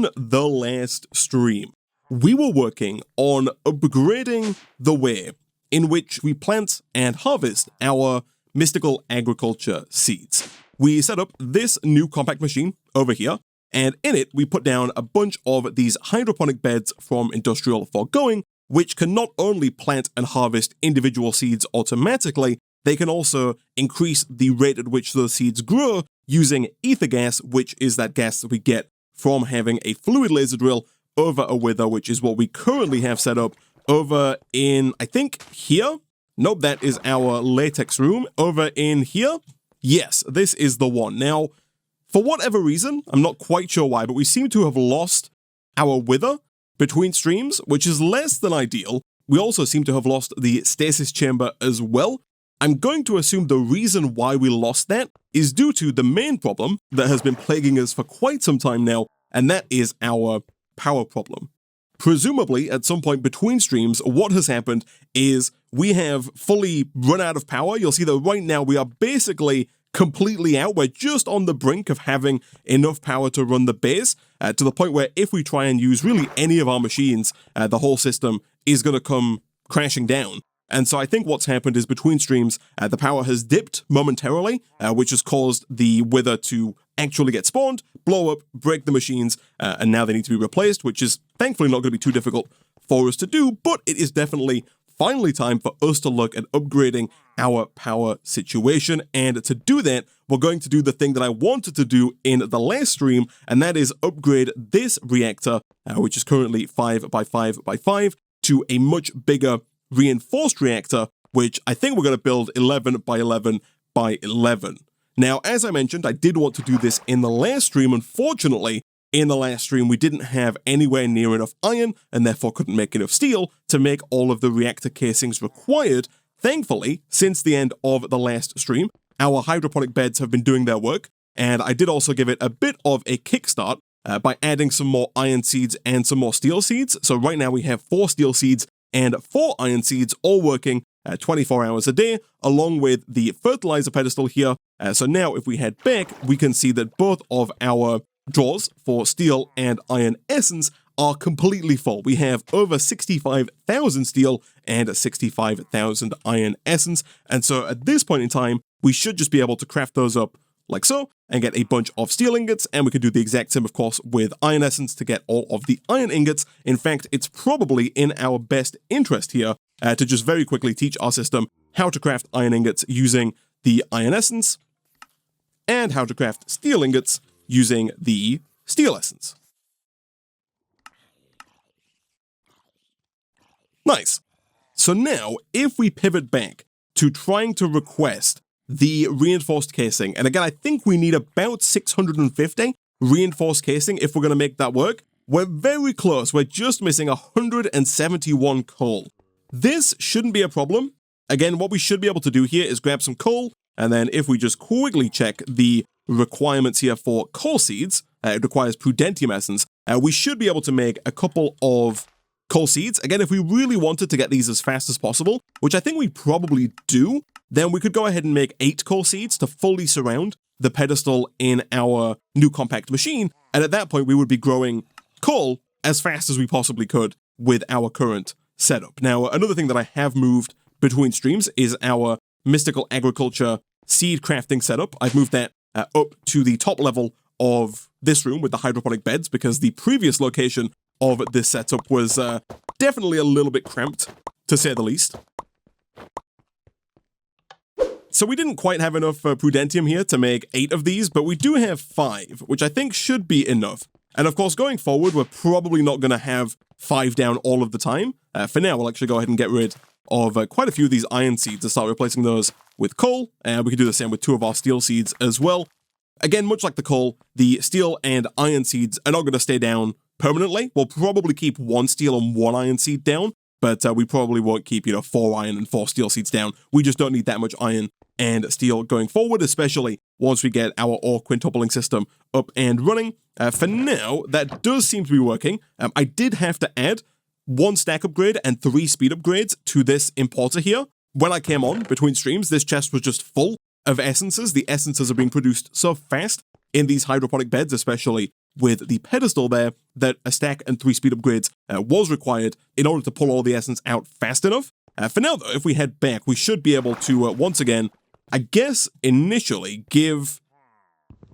in the last stream, we were working on upgrading the way in which we plant and harvest our mystical agriculture seeds. We set up this new compact machine over here, and in it we put down a bunch of these hydroponic beds from Industrial Foregoing, which can not only plant and harvest individual seeds automatically, they can also increase the rate at which those seeds grow using ether gas, which is that gas that we get from having a fluid laser drill over a wither, which is what we currently have set up over in, I think, here? Nope, that is our latex room. Over in here? Yes, this is the one. Now, for whatever reason, I'm not quite sure why, but we seem to have lost our wither between streams, which is less than ideal. We also seem to have lost the stasis chamber as well. I'm going to assume the reason why we lost that is due to the main problem that has been plaguing us for quite some time now, and that is our power problem. Presumably, at some point between streams, what has happened is we have fully run out of power. You'll see that right now we are basically completely out. We're just on the brink of having enough power to run the base, to the point where if we try and use really any of our machines, the whole system is going to come crashing down. And so I think what's happened is between streams, the power has dipped momentarily, which has caused the wither to actually get spawned, blow up, break the machines, and now they need to be replaced, which is thankfully not going to be too difficult for us to do, but it is definitely finally time for us to look at upgrading our power situation. And to do that, we're going to do the thing that I wanted to do in the last stream, and that is upgrade this reactor, which is currently 5x5x5, to a much bigger reinforced reactor, which I think we're going to build 11x11x11. Now, as I mentioned, I did want to do this in the last stream. Unfortunately, in the last stream, we didn't have anywhere near enough iron and therefore couldn't make enough steel to make all of the reactor casings required. Thankfully, since the end of the last stream, our hydroponic beds have been doing their work, and I did also give it a bit of a kickstart by adding some more iron seeds and some more steel seeds. So right now we have 4 steel seeds and 4 iron seeds, all working 24 hours a day, along with the fertilizer pedestal here. So now if we head back, we can see that both of our drawers for steel and iron essence are completely full. We have over 65,000 steel and 65,000 iron essence. And so at this point in time, we should just be able to craft those up like so, and get a bunch of steel ingots, and we could do the exact same, of course, with iron essence to get all of the iron ingots. In fact, it's probably in our best interest here to just very quickly teach our system how to craft iron ingots using the iron essence, and how to craft steel ingots using the steel essence. Nice. So now, if we pivot back to trying to request the reinforced casing, and again, I think we need about 650 reinforced casing if we're going to make that work. We're very close. We're just missing 171 coal. This shouldn't be a problem. Again, what we should be able to do here is grab some coal, and then if we just quickly check the requirements here for coal seeds, it requires prudentium essence. We should be able to make a couple of coal seeds. Again, if we really wanted to get these as fast as possible, which I think we probably do, then we could go ahead and make 8 coal seeds to fully surround the pedestal in our new compact machine. And at that point, we would be growing coal as fast as we possibly could with our current setup. Now, another thing that I have moved between streams is our mystical agriculture seed crafting setup. I've moved that up to the top level of this room with the hydroponic beds, because the previous location of this setup was definitely a little bit cramped, to say the least. So we didn't quite have enough prudentium here to make 8 of these, but we do have 5, which I think should be enough. And of course, going forward, we're probably not going to have 5 down all of the time. For now, we'll actually go ahead and get rid of quite a few of these iron seeds to start replacing those with coal, and we can do the same with 2 of our steel seeds as well. Again, much like the coal, the steel and iron seeds are not going to stay down permanently. We'll probably keep 1 steel and 1 iron seed down, but we probably won't keep, 4 iron and 4 steel seeds down. We just don't need that much iron and steel going forward, especially once we get our ore quintupling system up and running. For now, that does seem to be working. I did have to add 1 stack upgrade and 3 speed upgrades to this importer here. When I came on between streams, this chest was just full of essences. The essences are being produced so fast in these hydroponic beds, especially with the pedestal there that a stack and 3 speed upgrades was required in order to pull all the essence out fast enough. For now, though, if we head back, we should be able to, once again, I guess, initially give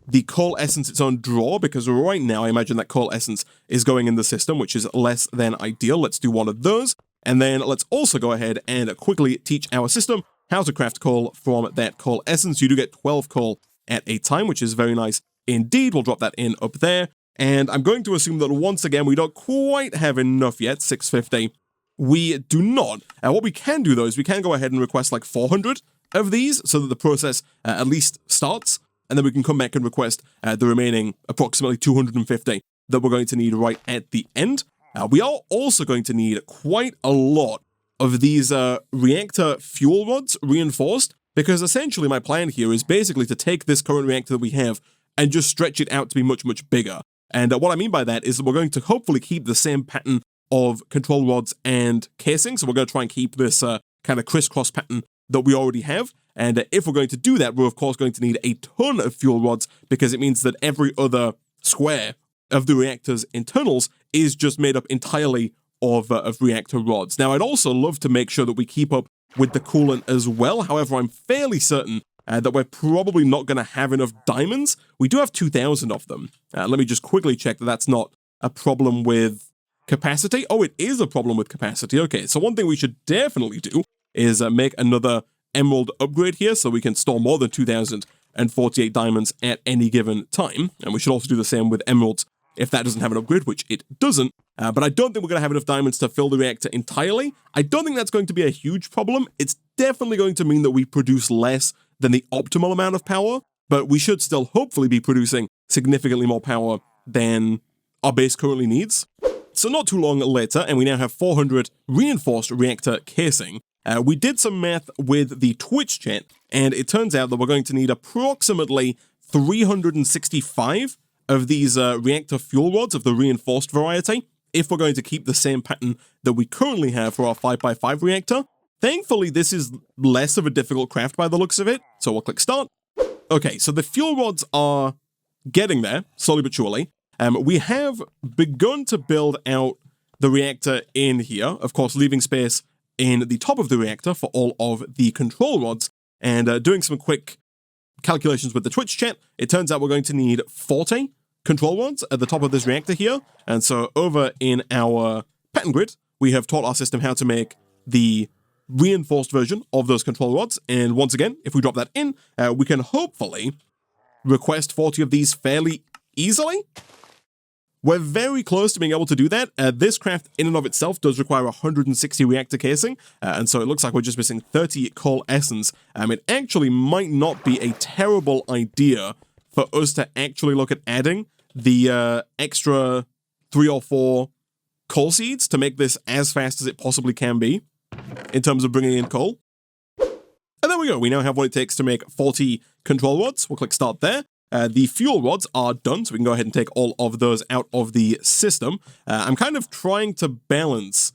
the coal essence its own draw, because right now I imagine that coal essence is going in the system, which is less than ideal. Let's do one of those, and then let's also go ahead and quickly teach our system how to craft coal from that coal essence. You do get 12 coal at a time, which is very nice indeed. We'll drop that in up there, and I'm going to assume that once again we don't quite have enough yet, 650. We do not. What we can do, though, is we can go ahead and request like 400 of these so that the process at least starts, and then we can come back and request the remaining approximately 250 that we're going to need right at the end. We are also going to need quite a lot of these reactor fuel rods reinforced, because essentially my plan here is basically to take this current reactor that we have and just stretch it out to be much, much bigger. And what I mean by that is that we're going to hopefully keep the same pattern of control rods and casing, so we're going to try and keep this kind of crisscross pattern that we already have. And if we're going to do that, we're of course going to need a ton of fuel rods, because it means that every other square of the reactor's internals is just made up entirely of reactor rods. Now, I'd also love to make sure that we keep up with the coolant as well. However, I'm fairly certain that we're probably not going to have enough diamonds. We do have 2,000 of them. Let me just quickly check that that's not a problem with capacity. Oh, it is a problem with capacity. Okay, so one thing we should definitely do is make another emerald upgrade here so we can store more than 2,048 diamonds at any given time. And we should also do the same with emeralds if that doesn't have an upgrade, which it doesn't. But I don't think we're going to have enough diamonds to fill the reactor entirely. I don't think that's going to be a huge problem. It's definitely going to mean that we produce less than the optimal amount of power, but we should still hopefully be producing significantly more power than our base currently needs. So not too long later, and we now have 400 reinforced reactor casing. We did some math with the Twitch chat, and it turns out that we're going to need approximately 365 of these reactor fuel rods of the reinforced variety if we're going to keep the same pattern that we currently have for our 5x5 reactor. Thankfully, this is less of a difficult craft by the looks of it, so we'll click start. Okay, so the fuel rods are getting there, slowly but surely. We have begun to build out the reactor in here, of course leaving space in the top of the reactor for all of the control rods, and doing some quick calculations with the Twitch chat, it turns out we're going to need 40 control rods at the top of this reactor here, and so over in our pattern grid, we have taught our system how to make the reinforced version of those control rods, and once again, if we drop that in, we can hopefully request 40 of these fairly easily. We're very close to being able to do that. This craft in and of itself does require 160 reactor casing, and so it looks like we're just missing 30 coal essence. It actually might not be a terrible idea for us to actually look at adding the extra 3 or 4 coal seeds to make this as fast as it possibly can be in terms of bringing in coal. And there we go. We now have what it takes to make 40 control rods. We'll click start there. The fuel rods are done, so we can go ahead and take all of those out of the system. I'm kind of trying to balance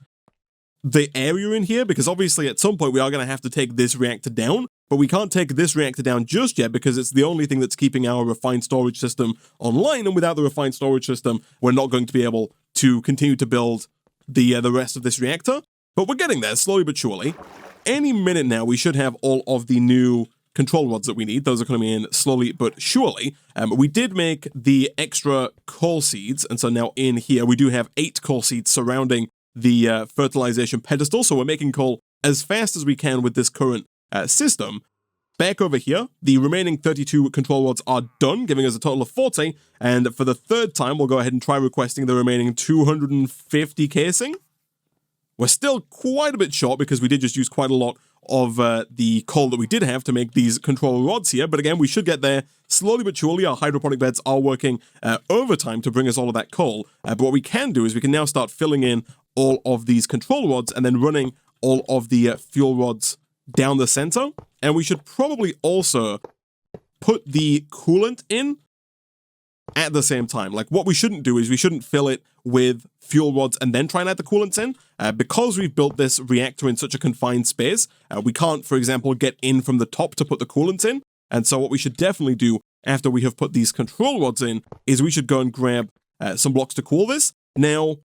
the area in here, because obviously at some point we are going to have to take this reactor down, but we can't take this reactor down just yet because it's the only thing that's keeping our refined storage system online, and without the refined storage system, we're not going to be able to continue to build the rest of this reactor. But we're getting there, slowly but surely. Any minute now, we should have all of the new control rods that we need. Those are coming in slowly but surely. We did make the extra coal seeds, and so now in here we do have 8 coal seeds surrounding the fertilization pedestal, so we're making coal as fast as we can with this current system. Back over here, the remaining 32 control rods are done, giving us a total of 40, and for the third time we'll go ahead and try requesting the remaining 250 casing. We're still quite a bit short because we did just use quite a lot of the coal that we did have to make these control rods here, but again, we should get there slowly but surely. Our hydroponic beds are working overtime to bring us all of that coal, but what we can do is we can now start filling in all of these control rods and then running all of the fuel rods down the center, and we should probably also put the coolant in at the same time. Like, what we shouldn't do is we shouldn't fill it with fuel rods and then try and add the coolants in. Because we've built this reactor in such a confined space, we can't, for example, get in from the top to put the coolants in. And so what we should definitely do after we have put these control rods in is we should go and grab some blocks to cool this. Now,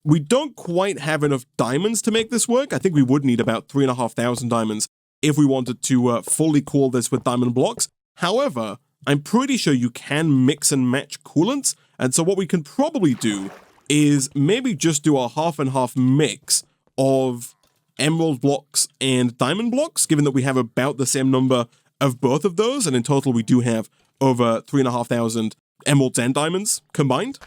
we don't quite have enough diamonds to make this work. I think we would need about 3,500 diamonds if we wanted to fully cool this with diamond blocks. However, I'm pretty sure you can mix and match coolants, and so what we can probably do is maybe just do a half and half mix of emerald blocks and diamond blocks, given that we have about the same number of both of those, and in total we do have over 3,500 emeralds and diamonds combined.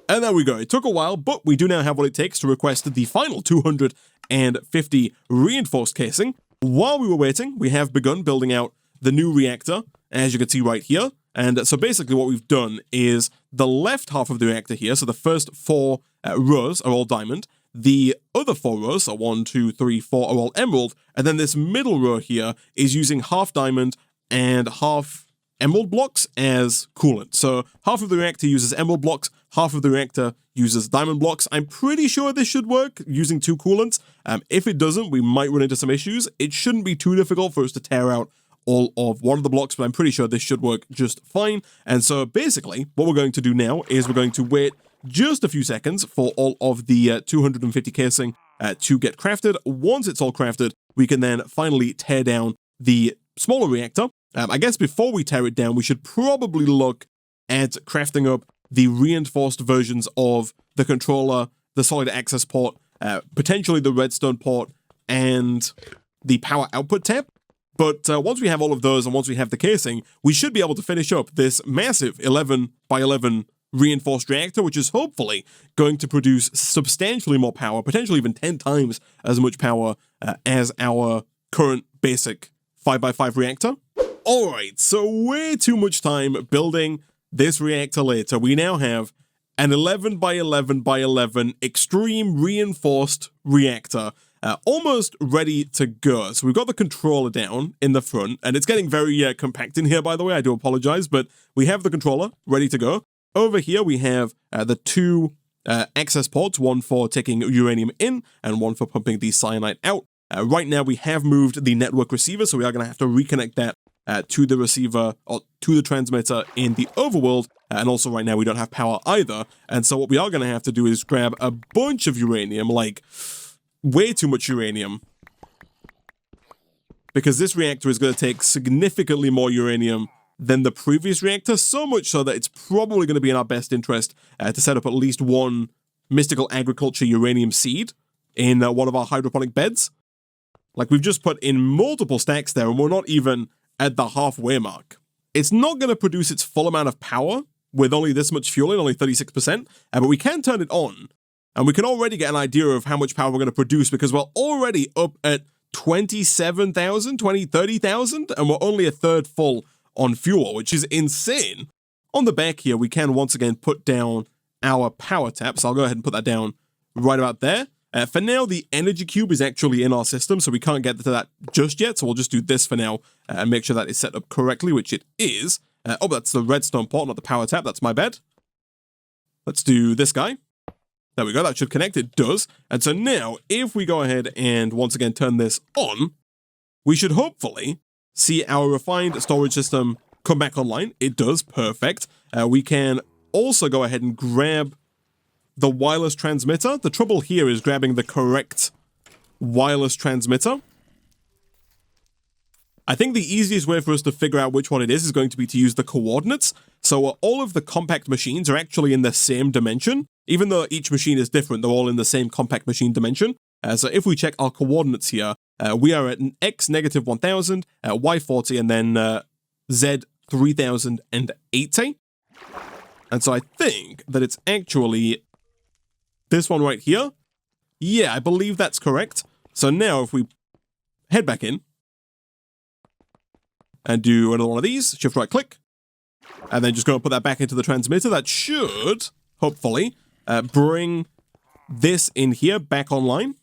And there we go. It took a while, but we do now have what it takes to request the final 250 reinforced casing. While we were waiting, we have begun building out the new reactor, as you can see right here. And so basically what we've done is the left half of the reactor here, so the first 4 rows are all diamond. The other 4 rows, so 1, 2, 3, 4, are all emerald. And then this middle row here is using half diamond and half emerald blocks as coolant. So half of the reactor uses emerald blocks, half of the reactor uses diamond blocks. I'm pretty sure this should work using 2 coolants. If it doesn't, we might run into some issues. It shouldn't be too difficult for us to tear out all of one of the blocks, but I'm pretty sure this should work just fine. And so basically, what we're going to do now is we're going to wait just a few seconds for all of the 250 casing to get crafted. Once it's all crafted, we can then finally tear down the smaller reactor. I guess before we tear it down, we should probably look at crafting up the reinforced versions of the controller, the solid access port, potentially the redstone port, and the power output tap. But once we have all of those and once we have the casing, we should be able to finish up this massive 11 by 11 reinforced reactor, which is hopefully going to produce substantially more power, potentially even 10 times as much power as our current basic 5x5 reactor. Alright, so way too much time building this reactor later. We now have an 11 by 11 by 11 extreme reinforced reactor, almost ready to go. So we've got the controller down in the front, and it's getting very compact in here, by the way. I do apologize, but we have the controller ready to go. Over here, we have the 2 access ports, one for taking uranium in and one for pumping the cyanide out. Right now, we have moved the network receiver, so we are going to have to reconnect that to the receiver or to the transmitter in the overworld. And also right now, we don't have power either. And so what we are going to have to do is grab a bunch of uranium, like way too much uranium, because this reactor is going to take significantly more uranium than the previous reactor, so much so that it's probably going to be in our best interest to set up at least one mystical agriculture uranium seed in one of our hydroponic beds. Like, we've just put in multiple stacks there, and we're not even at the halfway mark. It's not going to produce its full amount of power with only this much fuel in, only 36%, but we can turn it on, and we can already get an idea of how much power we're going to produce, because we're already up at 27,000, 30,000, and we're only a third full on fuel, which is insane. On the back here, we can once again put down our power tap, so I'll go ahead and put that down right about there. For now, the energy cube is actually in our system, so we can't get to that just yet, so we'll just do this for now and make sure that it's set up correctly, which it is. Oh, that's the redstone port, not the power tap. That's my bad. Let's do this guy. There we go. That should connect. It does. And so now, if we go ahead and once again turn this on, we should hopefully see our refined storage system come back online. It does. Perfect. We can also go ahead and grab the wireless transmitter. The trouble here is grabbing the correct wireless transmitter. I think the easiest way for us to figure out which one it is going to be to use the coordinates. So all of the compact machines are actually in the same dimension. Even though each machine is different, they're all in the same compact machine dimension. So if we check our coordinates here, we are at X negative 1000, Y 40, and then Z 3080. And so I think that it's actually this one right here. Yeah, I believe that's correct. So now if we head back in and do another one of these, shift right click, and then just go and put that back into the transmitter, that should hopefully bring this in here back online.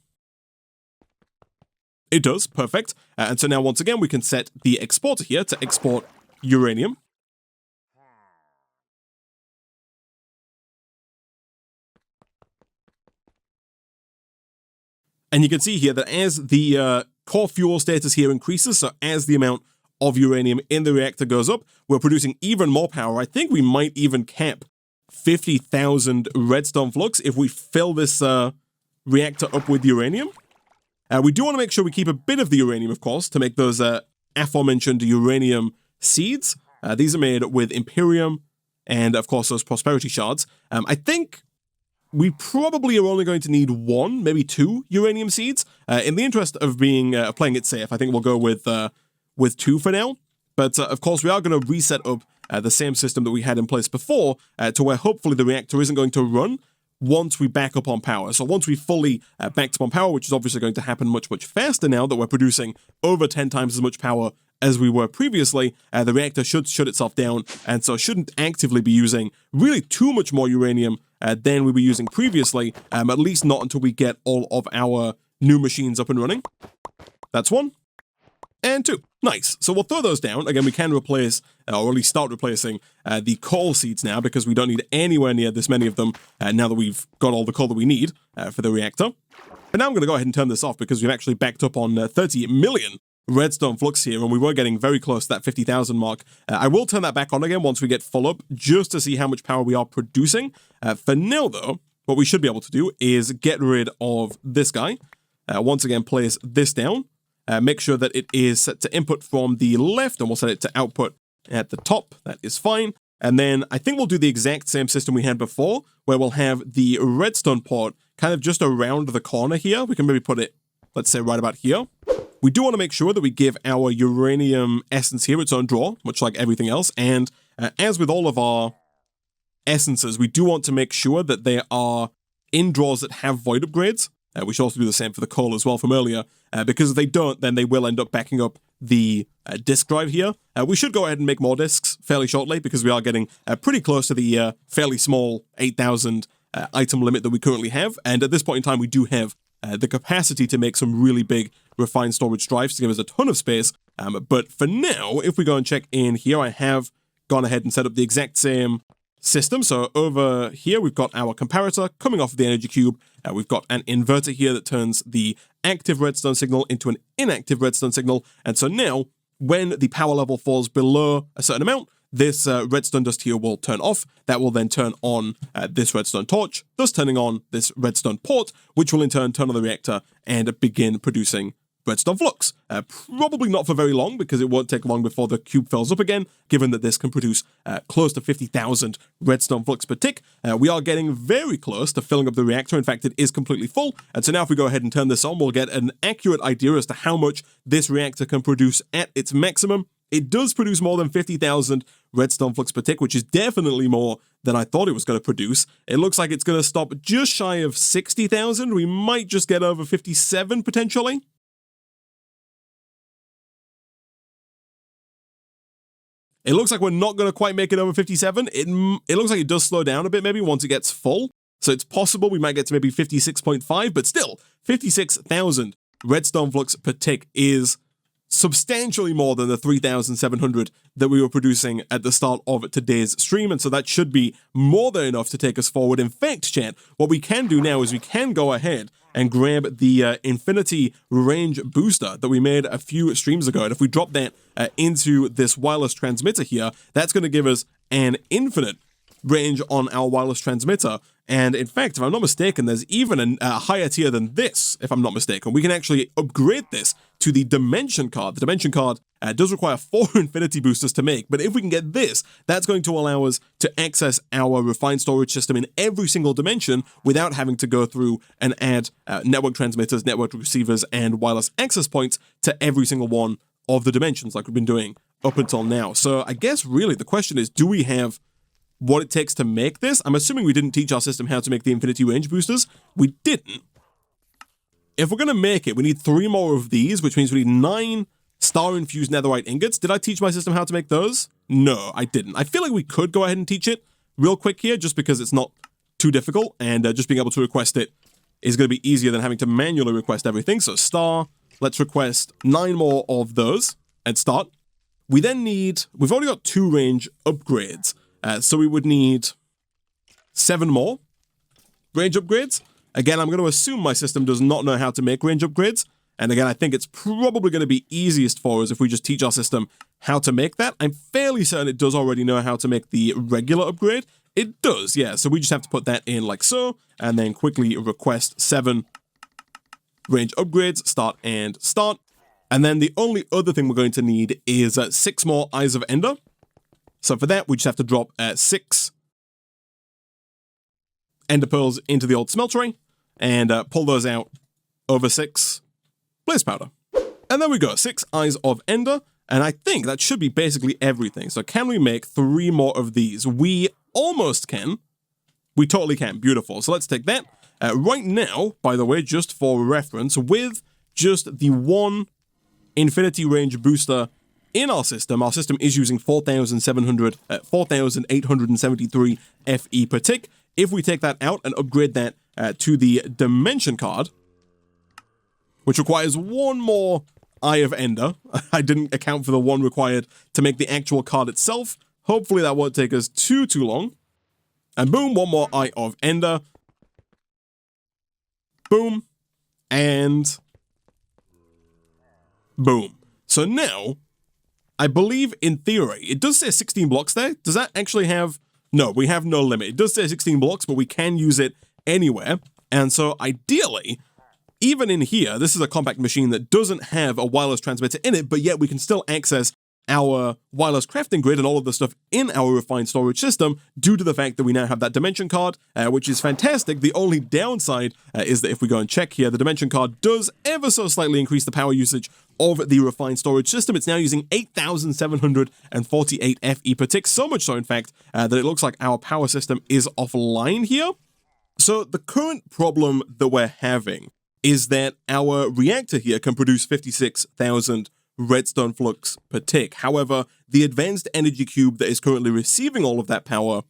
It does, perfect. And so now once again we can set the exporter here to export uranium. And you can see here that as the core fuel status here increases, so as the amount of uranium in the reactor goes up, we're producing even more power. I think we might even cap 50,000 redstone flux if we fill this reactor up with uranium. We do want to make sure we keep a bit of the uranium, of course, to make those aforementioned uranium seeds. These are made with Imperium and, of course, those prosperity shards. I think we probably are only going to need 1, maybe 2 uranium seeds. In the interest of being playing it safe, I think we'll go with 2 for now. But, of course, we are going to reset up the same system that we had in place before to where hopefully the reactor isn't going to run once we back up on power. So once we fully backed up on power, which is obviously going to happen much, much faster now that we're producing over 10 times as much power as we were previously, the reactor should shut itself down, and so shouldn't actively be using really too much more uranium than we were using previously, at least not until we get all of our new machines up and running. That's 1. And 2. Nice. So we'll throw those down. Again, we can replace, or at least start replacing, the coal seeds now, because we don't need anywhere near this many of them now that we've got all the coal that we need for the reactor. And now I'm going to go ahead and turn this off because we've actually backed up on 30 million redstone flux here, and we were getting very close to that 50,000 mark. I will turn that back on again once we get full up, just to see how much power we are producing. For now, though, what we should be able to do is get rid of this guy. Once again, place this down. Make sure that it is set to input from the left, and we'll set it to output at the top. That is fine. And then I think we'll do the exact same system we had before, where we'll have the redstone port kind of just around the corner here. We can maybe put it, let's say, right about here. We do want to make sure that we give our uranium essence here its own drawer, much like everything else. And as with all of our essences, we do want to make sure that they are in drawers that have void upgrades. We should also do the same for the coal as well from earlier, because if they don't, then they will end up backing up the disk drive here. We should go ahead and make more disks fairly shortly, because we are getting pretty close to the fairly small 8,000 item limit that we currently have, and at this point in time we do have the capacity to make some really big refined storage drives to give us a ton of space. But for now, if we go and check in here, I have gone ahead and set up the exact same system. So over here, we've got our comparator coming off of the energy cube. We've got an inverter here that turns the active redstone signal into an inactive redstone signal. And so now, when the power level falls below a certain amount, this redstone dust here will turn off. That will then turn on this redstone torch, thus turning on this redstone port, which will in turn turn on the reactor and begin producing redstone flux. Probably not for very long, because it won't take long before the cube fills up again, given that this can produce close to 50,000 redstone flux per tick. We are getting very close to filling up the reactor. In fact, it is completely full. And so now if we go ahead and turn this on, we'll get an accurate idea as to how much this reactor can produce at its maximum. It does produce more than 50,000 redstone flux per tick, which is definitely more than I thought it was going to produce. It looks like it's going to stop just shy of 60,000. We might just get over 57 potentially. It looks like we're not going to quite make it over 57. It looks like it does slow down a bit maybe once it gets full. So it's possible we might get to maybe 56.5, but still, 56,000 redstone flux per tick is substantially more than the 3,700 that we were producing at the start of today's stream, and so that should be more than enough to take us forward. In fact, chat, what we can do now is we can go ahead and grab the infinity range booster that we made a few streams ago, and if we drop that into this wireless transmitter here, that's going to give us an infinite range on our wireless transmitter. And in fact, if I'm not mistaken, there's even a higher tier than this, if I'm not mistaken. We can actually upgrade this to the Dimension card. The Dimension card does require 4 Infinity boosters to make, but if we can get this, that's going to allow us to access our refined storage system in every single dimension without having to go through and add network transmitters, network receivers, and wireless access points to every single one of the dimensions like we've been doing up until now. So I guess really the question is, do we have what it takes to make this? I'm assuming we didn't teach our system how to make the infinity range boosters. We didn't. If we're going to make it, we need 3 more of these, which means we need 9 star-infused netherite ingots. Did I teach my system how to make those? No, I didn't. I feel like we could go ahead and teach it real quick here, just because it's not too difficult, and just being able to request it is going to be easier than having to manually request everything. So star, let's request 9 more of those and start. We then need, we've already got 2 range upgrades. So we would need 7 more range upgrades. Again, I'm going to assume my system does not know how to make range upgrades. And again, I think it's probably going to be easiest for us if we just teach our system how to make that. I'm fairly certain it does already know how to make the regular upgrade. It does, yeah, so we just have to put that in like so, and then quickly request 7 range upgrades, start and start. And then the only other thing we're going to need is 6 more Eyes of Ender. So for that, we just have to drop 6 Ender Pearls into the old smeltery, and pull those out over 6 Blaze Powder. And there we go, 6 Eyes of Ender, and I think that should be basically everything. So can we make 3 more of these? We almost can. We totally can, beautiful. So let's take that. Right now, by the way, just for reference, with just the 1 Infinity Range booster in our system is using 4,873 FE per tick. If we take that out and upgrade that to the Dimension card, which requires 1 more Eye of Ender. I didn't account for the 1 required to make the actual card itself. Hopefully that won't take us too long. And boom, 1 more Eye of Ender. Boom. And boom. So now, I believe in theory, it does say 16 blocks there. Does that actually have... No, we have no limit. It does say 16 blocks, but we can use it anywhere. And so ideally, even in here, this is a compact machine that doesn't have a wireless transmitter in it, but yet we can still access our wireless crafting grid and all of the stuff in our refined storage system due to the fact that we now have that Dimension card, which is fantastic. The only downside is that if we go and check here, the Dimension card does ever so slightly increase the power usage of the refined storage system. It's now using 8,748 FE per tick, so much so, in fact, that it looks like our power system is offline here. So the current problem that we're having is that our reactor here can produce 56,000 redstone flux per tick. However, the advanced energy cube that is currently receiving all of that power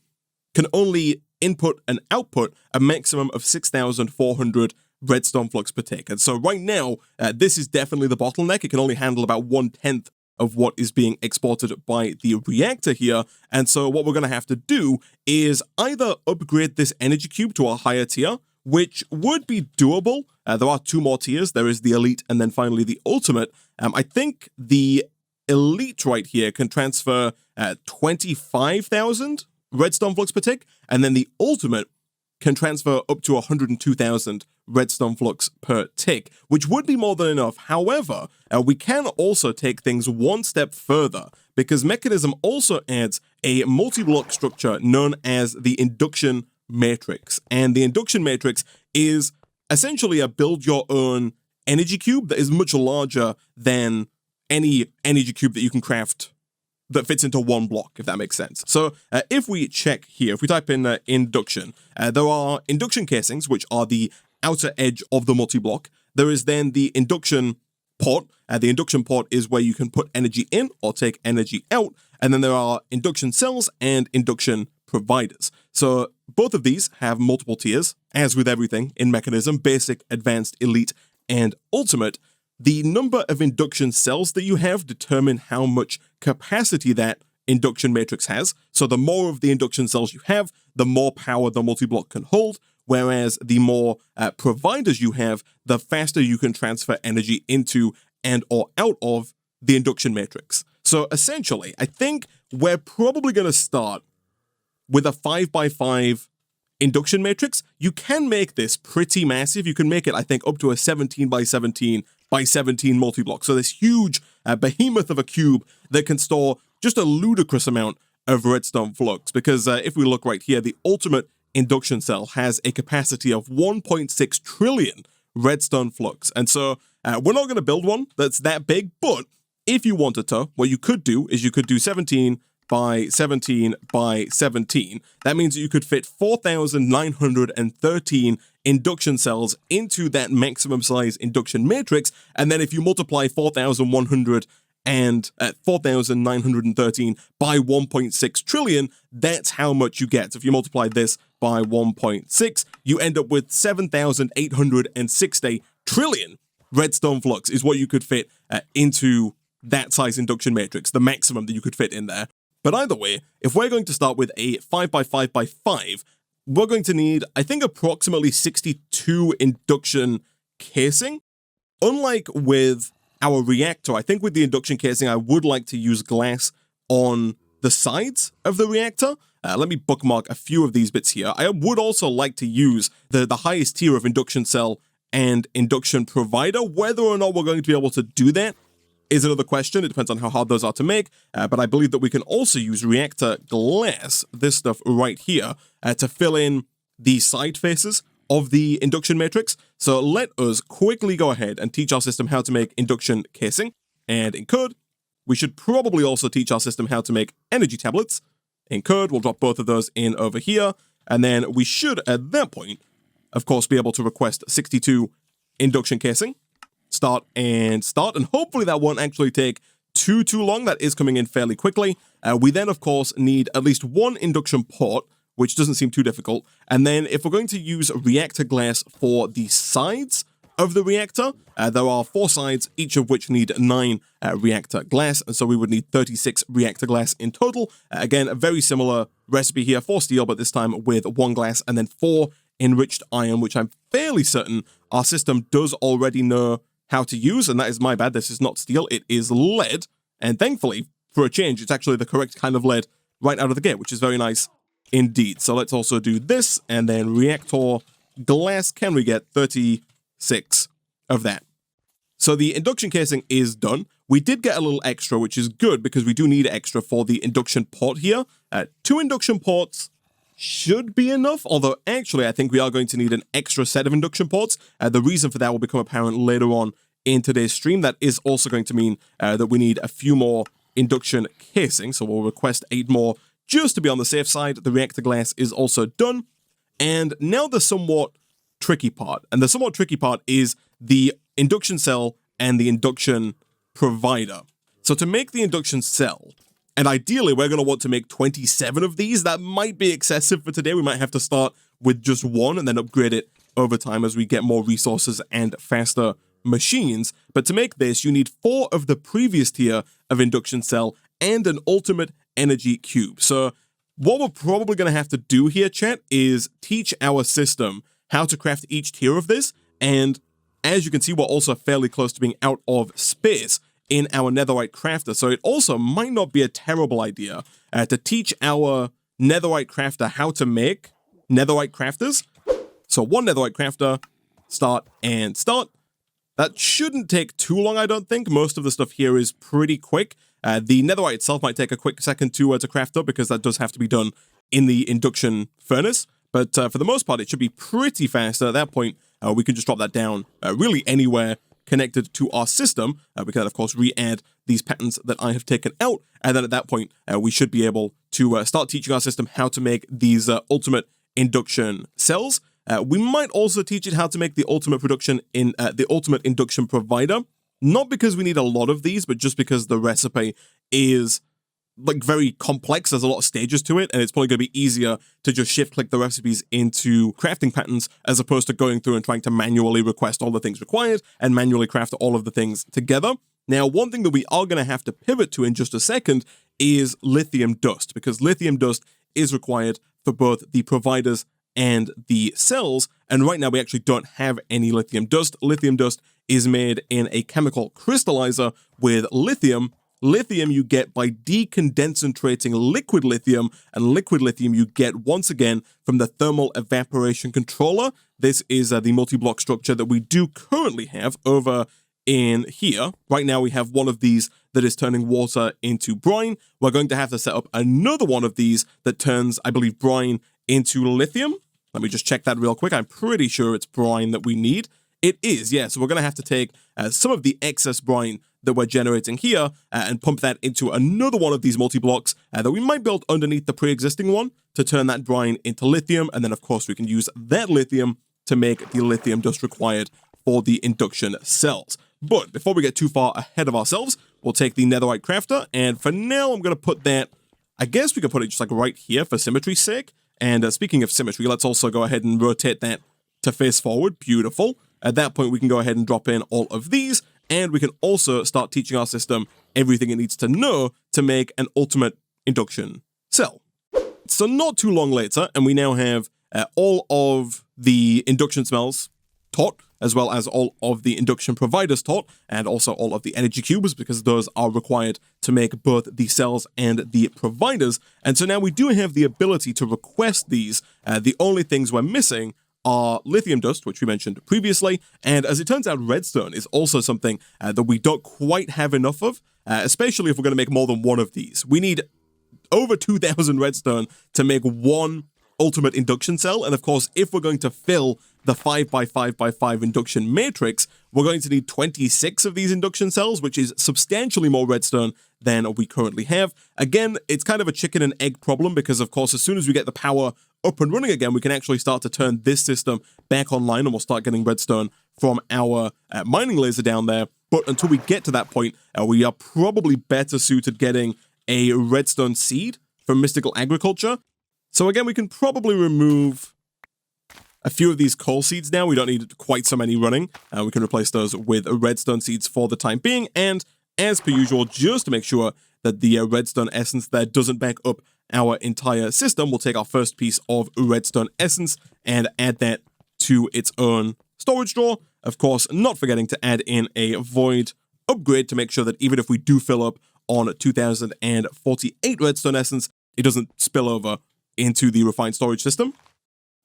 can only input and output a maximum of 6,400 redstone flux per tick. And so right now, this is definitely the bottleneck. It can only handle about 1/10 of what is being exported by the reactor here. And so what we're going to have to do is either upgrade this energy cube to a higher tier, which would be doable. There are 2 more tiers. There is the Elite and then finally the Ultimate. I think the Elite right here can transfer 25,000 redstone flux per tick, and then the Ultimate can transfer up to 102,000 redstone flux per tick, which would be more than enough. However, we can also take things 1 step further, because Mechanism also adds a multi-block structure known as the Induction Matrix. And the Induction Matrix is essentially a build-your-own energy cube that is much larger than any energy cube that you can craft that fits into 1 block, if that makes sense. So if we check here, if we type in Induction, there are Induction casings, which are the outer edge of the multi-block. There is then the Induction port. The Induction port is where you can put energy in or take energy out. And then there are Induction cells and Induction providers. So both of these have multiple tiers, as with everything in Mechanism: Basic, Advanced, Elite, and Ultimate. The number of induction cells that you have determine how much capacity that induction matrix has. So the more of the induction cells you have, the more power the multi-block can hold, whereas the more providers you have, the faster you can transfer energy into and or out of the induction matrix. So essentially, I think we're probably going to start with a 5x5 induction matrix. You can make this pretty massive. You can make it, I think, up to a 17x17x17 multi-block. So this huge behemoth of a cube that can store just a ludicrous amount of redstone flux. Because if we look right here, the ultimate induction cell has a capacity of 1.6 trillion redstone flux. And so we're not going to build one that's that big, but if you wanted to, what you could do is you could do 17x17x17. That means that you could fit 4,913 induction cells into that maximum size induction matrix. And then if you multiply 4,913 by 1.6 trillion, that's how much you get. So if you multiply this by 1.6, you end up with 7,860 trillion redstone flux is what you could fit into that size induction matrix, the maximum that you could fit in there. But either way, if we're going to start with a 5x5x5, we're going to need, I think, approximately 62 induction casing. Unlike with our reactor. I think with the induction casing, I would like to use glass on the sides of the reactor. Let me bookmark a few of these bits here. I would also like to use the highest tier of induction cell and induction provider. Whether or not we're going to be able to do that is another question. It depends on how hard those are to make, but I believe that we can also use reactor glass, this stuff right here, to fill in the side faces of the induction matrix. So let us quickly go ahead and teach our system how to make induction casing, and in code, we should probably also teach our system how to make energy tablets. In code, we'll drop both of those in over here, and then we should, at that point, of course, be able to request 62 induction casing. Start, and hopefully that won't actually take too long. That is coming in fairly quickly. We then, of course, need at least one induction port, which doesn't seem too difficult. And then if we're going to use reactor glass for the sides of the reactor, there are 4 sides, each of which need 9 reactor glass, and so we would need 36 reactor glass in total. Again, a very similar recipe here, 4 steel, but this time with 1 glass, and then 4 enriched iron, which I'm fairly certain our system does already know how to use, and that is my bad. This is not steel, it is lead, and thankfully, for a change, it's actually the correct kind of lead right out of the gate, which is very nice indeed. So let's also do this, and then reactor glass, can we get 36 of that? So the induction casing is done. We did get a little extra, which is good, because we do need extra for the induction port here. 2 induction ports should be enough, although actually I think we are going to need an extra set of induction ports. The reason for that will become apparent later on in today's stream. That is also going to mean that we need a few more induction casing, so we'll request 8 more just to be on the safe side. The reactor glass is also done, and now the somewhat tricky part. And the somewhat tricky part is the induction cell and the induction provider. So to make the induction cell, and ideally, we're going to want to make 27 of these. That might be excessive for today. We might have to start with just 1 and then upgrade it over time as we get more resources and faster machines. But to make this, you need 4 of the previous tier of induction cell and an ultimate energy cube. So what we're probably going to have to do here, chat, is teach our system how to craft each tier of this. And as you can see, we're also fairly close to being out of space in our netherite crafter, so it also might not be a terrible idea to teach our netherite crafter how to make netherite crafters. So 1 netherite crafter, start and start. That shouldn't take too long, I don't think. Most of the stuff here is pretty quick. The netherite itself might take a quick second to craft up, because that does have to be done in the induction furnace. But for the most part, it should be pretty fast. At that point, we can just drop that down really anywhere connected to our system. We can, of course, re-add these patterns that I have taken out, and then at that point, we should be able to start teaching our system how to make these ultimate induction cells. We might also teach it how to make the ultimate production in the ultimate induction provider, not because we need a lot of these, but just because the recipe is like very complex. There's a lot of stages to it, and it's probably going to be easier to just shift click the recipes into crafting patterns as opposed to going through and trying to manually request all the things required and manually craft all of the things together. Now, one thing that we are going to have to pivot to in just a second is lithium dust, because lithium dust is required for both the providers and the cells, and right now we actually don't have any lithium dust. Lithium dust is made in a chemical crystallizer with lithium. Lithium you get by decondensating liquid lithium, and liquid lithium you get once again from the thermal evaporation controller. This is the multi-block structure that we do currently have over in here. Right now we have one of these that is turning water into brine. We're going to have to set up another one of these that turns, I believe, brine into lithium. Let me just check that real quick. I'm pretty sure it's brine that we need. It is, yeah. So we're going to have to take some of the excess brine that we're generating here and pump that into another one of these multi-blocks that we might build underneath the pre-existing one to turn that brine into lithium. And then, of course, we can use that lithium to make the lithium dust required for the induction cells. But before we get too far ahead of ourselves, we'll take the netherite crafter. And for now, I'm going to put that, I guess we could put it just like right here for symmetry's sake. And speaking of symmetry, let's also go ahead and rotate that to face forward. Beautiful. At that point, we can go ahead and drop in all of these, and we can also start teaching our system everything it needs to know to make an ultimate induction cell. So not too long later, and we now have all of the induction cells taught as well as all of the induction providers taught, and also all of the energy cubes, because those are required to make both the cells and the providers. And so now we do have the ability to request these. The only things we're missing are lithium dust, which we mentioned previously, and as it turns out, redstone is also something that we don't quite have enough of, especially if we're going to make more than one of these. We need over 2,000 redstone to make one ultimate induction cell, and of course, if we're going to fill the 5x5x5 induction matrix, we're going to need 26 of these induction cells, which is substantially more redstone than we currently have. Again, it's kind of a chicken and egg problem, because of course, as soon as we get the power up and running again, we can actually start to turn this system back online, and we'll start getting redstone from our mining laser down there. But until we get to that point, we are probably better suited getting a redstone seed from Mystical Agriculture. So again, we can probably remove a few of these coal seeds now. We don't need quite so many running. We can replace those with redstone seeds for the time being. And as per usual, just to make sure that the redstone essence there doesn't back up our entire system, we'll take our first piece of redstone essence and add that to its own storage drawer. Of course, not forgetting to add in a void upgrade to make sure that even if we do fill up on 2048 redstone essence, it doesn't spill over into the refined storage system.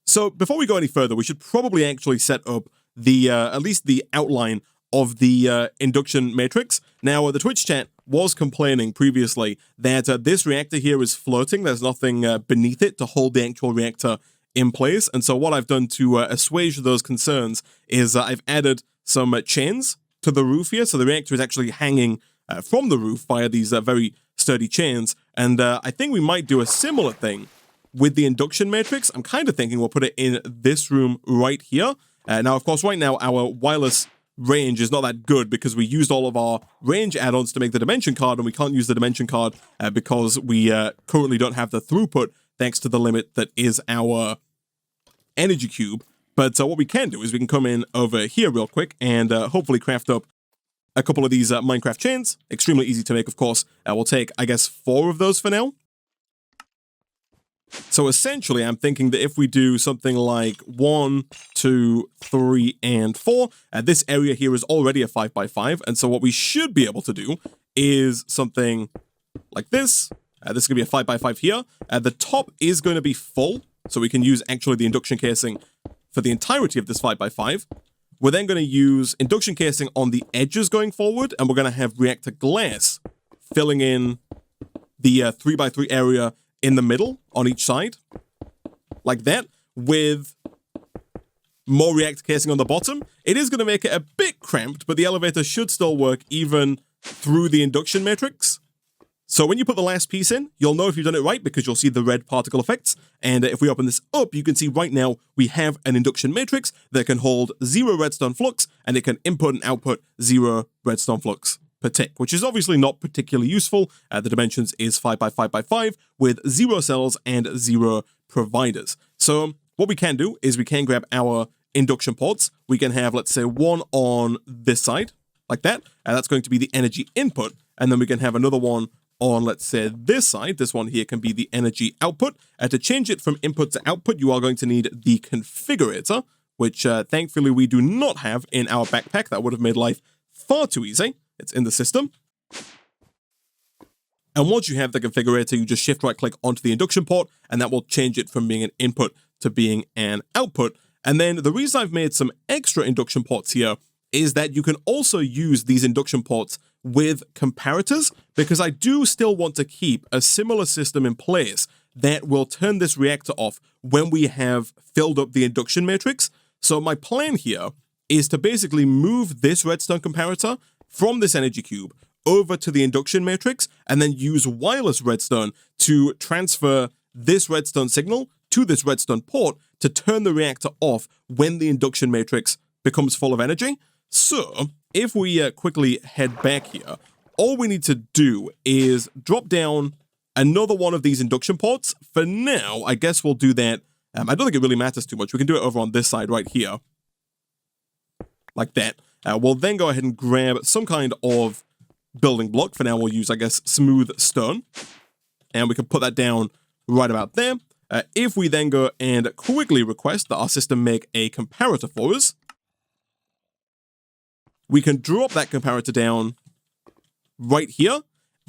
So before we go any further, we should probably actually set up the at least the outline of the induction matrix. Now, the Twitch chat was complaining previously that this reactor here is floating. There's nothing beneath it to hold the actual reactor in place. And so what I've done to assuage those concerns is I've added some chains to the roof here. So the reactor is actually hanging from the roof via these very sturdy chains. And I think we might do a similar thing with the induction matrix. I'm kind of thinking we'll put it in this room right here. Now, of course, right now, our wireless range is not that good because we used all of our range add-ons to make the dimension card, and we can't use the dimension card because we currently don't have the throughput thanks to the limit that is our energy cube. But what we can do is we can come in over here real quick and hopefully craft up a couple of these Minecraft chains. Extremely easy to make, of course. We'll take, I guess, 4 of those for now. So essentially, I'm thinking that if we do something like 1, 2, 3, and 4, this area here is already a 5x5, and so what we should be able to do is something like this. This is going to be a 5x5 here. The top is going to be full, so we can use actually the induction casing for the entirety of this 5x5. We're then going to use induction casing on the edges going forward, and we're going to have reactor glass filling in the 3x3 area in the middle on each side, like that, with more reactor casing on the bottom. It is going to make it a bit cramped, but the elevator should still work even through the induction matrix. So when you put the last piece in, you'll know if you've done it right because you'll see the red particle effects. And if we open this up, you can see right now we have an induction matrix that can hold 0 redstone flux, and it can input and output 0 redstone flux per tick, which is obviously not particularly useful. The dimensions is 5x5x5 with 0 cells and 0 providers. So what we can do is we can grab our induction ports. We can have, let's say, one on this side, like that, and that's going to be the energy input. And then we can have another one on, let's say, this side. This one here can be the energy output. To change it from input to output, you are going to need the configurator, which thankfully we do not have in our backpack. That would have made life far too easy. It's in the system. And once you have the configurator, you just shift right click onto the induction port, and that will change it from being an input to being an output. And then the reason I've made some extra induction ports here is that you can also use these induction ports with comparators, because I do still want to keep a similar system in place that will turn this reactor off when we have filled up the induction matrix. So my plan here is to basically move this redstone comparator from this energy cube over to the induction matrix, and then use wireless redstone to transfer this redstone signal to this redstone port to turn the reactor off when the induction matrix becomes full of energy. So if we quickly head back here, all we need to do is drop down another one of these induction ports. For now, I guess we'll do that. I don't think it really matters too much. We can do it over on this side right here, like that. We'll then go ahead and grab some kind of building block. For now, we'll use, I guess, smooth stone. And we can put that down right about there. If we then go and quickly request that our system make a comparator for us, we can drop that comparator down right here,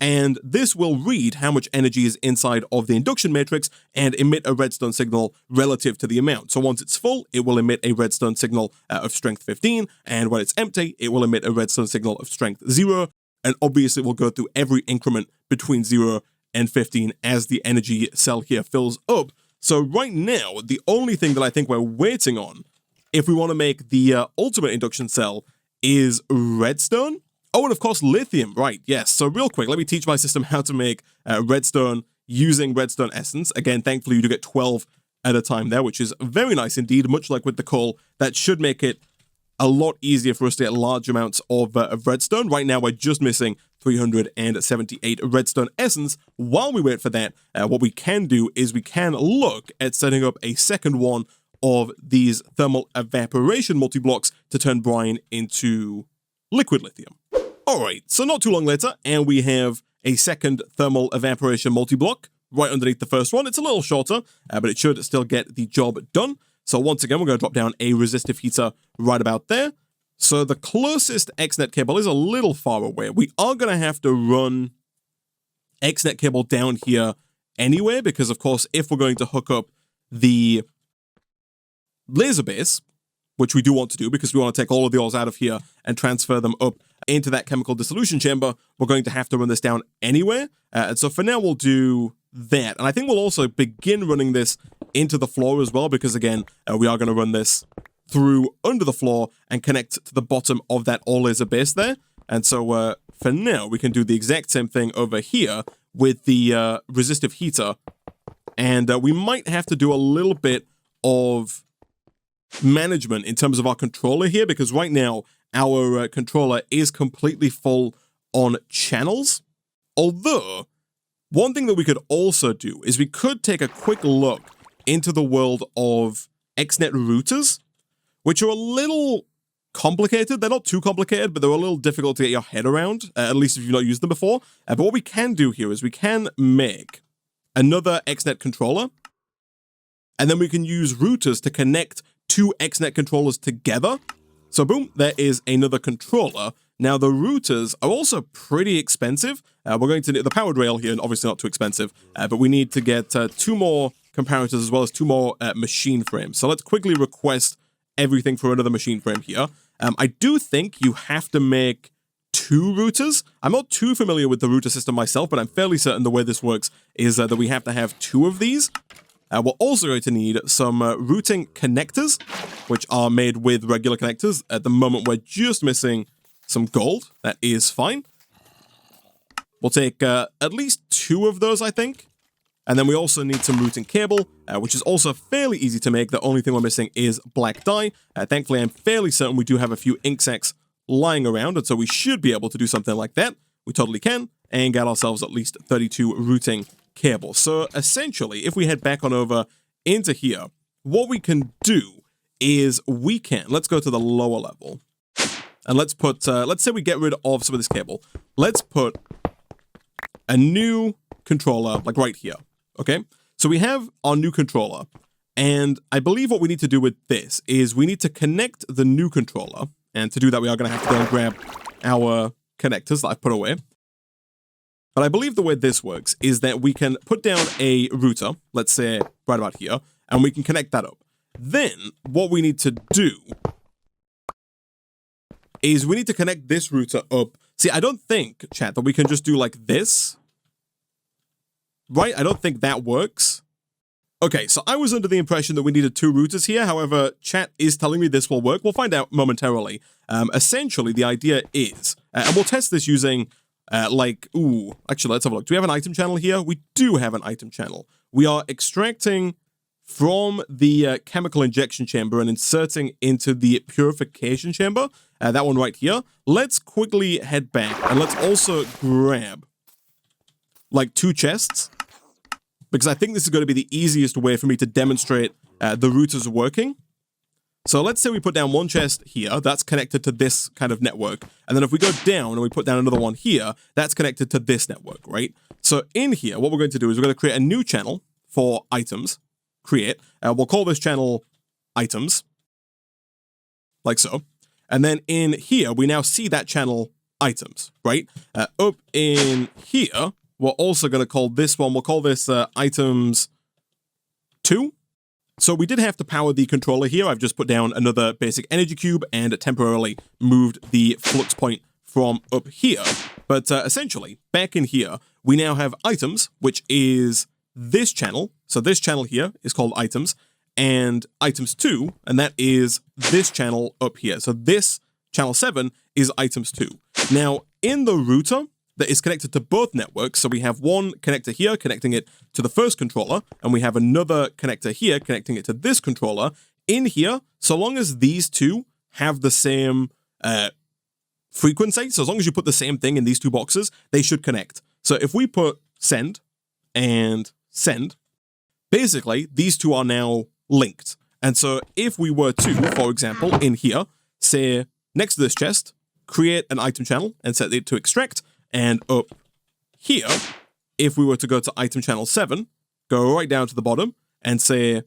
and this will read how much energy is inside of the induction matrix and emit a redstone signal relative to the amount. So once it's full, it will emit a redstone signal of strength 15, and when it's empty, it will emit a redstone signal of strength 0, and obviously we'll go through every increment between 0 and 15 as the energy cell here fills up. So right now, the only thing that I think we're waiting on, if we want to make the ultimate induction cell, is redstone. Oh, and of course, lithium, right, yes. So real quick, let me teach my system how to make redstone using redstone essence. Again, thankfully, you do get 12 at a time there, which is very nice indeed, much like with the coal. That should make it a lot easier for us to get large amounts of redstone. Right now, we're just missing 378 redstone essence. While we wait for that, what we can do is we can look at setting up a second one of these thermal evaporation multi-blocks to turn brine into liquid lithium. All right, so not too long later, and we have a second thermal evaporation multi-block right underneath the first one. It's a little shorter, but it should still get the job done. So once again, we're going to drop down a resistive heater right about there. So the closest XNet cable is a little far away. We are going to have to run XNet cable down here anyway, because of course, if we're going to hook up the laser base, which we do want to do because we want to take all of the ores out of here and transfer them up into that chemical dissolution chamber, we're going to have to run this down anyway. And so for now, we'll do that. And I think we'll also begin running this into the floor as well, because again, we are going to run this through under the floor and connect to the bottom of that ore laser base there. And so for now, we can do the exact same thing over here with the resistive heater. And we might have to do a little bit of management in terms of our controller here, because right now our controller is completely full on channels. Although, one thing that we could also do is we could take a quick look into the world of XNet routers, which are a little complicated. They're not too complicated, but they're a little difficult to get your head around, at least if you've not used them before. But what we can do here is we can make another XNet controller, and then we can use routers to connect two XNet controllers together. So boom, there is another controller. Now the routers are also pretty expensive. We're going to need the powered rail here, and obviously not too expensive, but we need to get 2 more comparators as well as 2 more machine frames. So let's quickly request everything for another machine frame here. I do think you have to make 2 routers. I'm not too familiar with the router system myself, but I'm fairly certain the way this works is that we have to have 2 of these. We're also going to need some routing connectors, which are made with regular connectors. At the moment, we're just missing some gold. That is fine. We'll take at least 2 of those, I think. And then we also need some routing cable, which is also fairly easy to make. The only thing we're missing is black dye. Thankfully, I'm fairly certain we do have a few ink sacs lying around, and so we should be able to do something like that. We totally can, and get ourselves at least 32 routing cables. So essentially, if we head back on over into here, what we can do is let's go to the lower level, and let's put, let's say we get rid of some of this cable. Let's put a new controller, like right here, okay? So we have our new controller, and I believe what we need to do with this is we need to connect the new controller, and to do that, we are going to have to go and grab our connectors that I've put away. But I believe the way this works is that we can put down a router, let's say right about here, and we can connect that up. Then what we need to do is we need to connect this router up. See, I don't think, chat, that we can just do like this. Right? I don't think that works. Okay, so I was under the impression that we needed 2 routers here. However, chat is telling me this will work. We'll find out momentarily. Essentially, the idea is, and we'll test this using actually, let's have a look. Do we have an item channel here? We do have an item channel. We are extracting from the chemical injection chamber and inserting into the purification chamber. That one right here. Let's quickly head back, and let's also grab like 2 chests, because I think this is going to be the easiest way for me to demonstrate the routers working. So let's say we put down 1 chest here, that's connected to this kind of network. And then if we go down and we put down another one here, that's connected to this network, right? So in here, what we're going to do is we're going to create a new channel for items. We'll call this channel items, like so. And then in here, we now see that channel items, right? Up in here, we're also going to call this one, we'll call this items 2. So we did have to power the controller here. I've just put down another basic energy cube and temporarily moved the flux point from up here. But essentially, back in here, we now have items, which is this channel. So this channel here is called items, and items 2, and that is this channel up here. So this channel 7 is items 2. Now, in the router that is connected to both networks, so we have one connector here connecting it to the first controller, and we have another connector here connecting it to this controller. In here, so long as these two have the same frequency, so as long as you put the same thing in these two boxes, they should connect. So if we put send and send, basically, these two are now linked. And so if we were to, for example, in here, say next to this chest, create an item channel and set it to extract, and up here, if we were to go to item channel 7, go right down to the bottom and say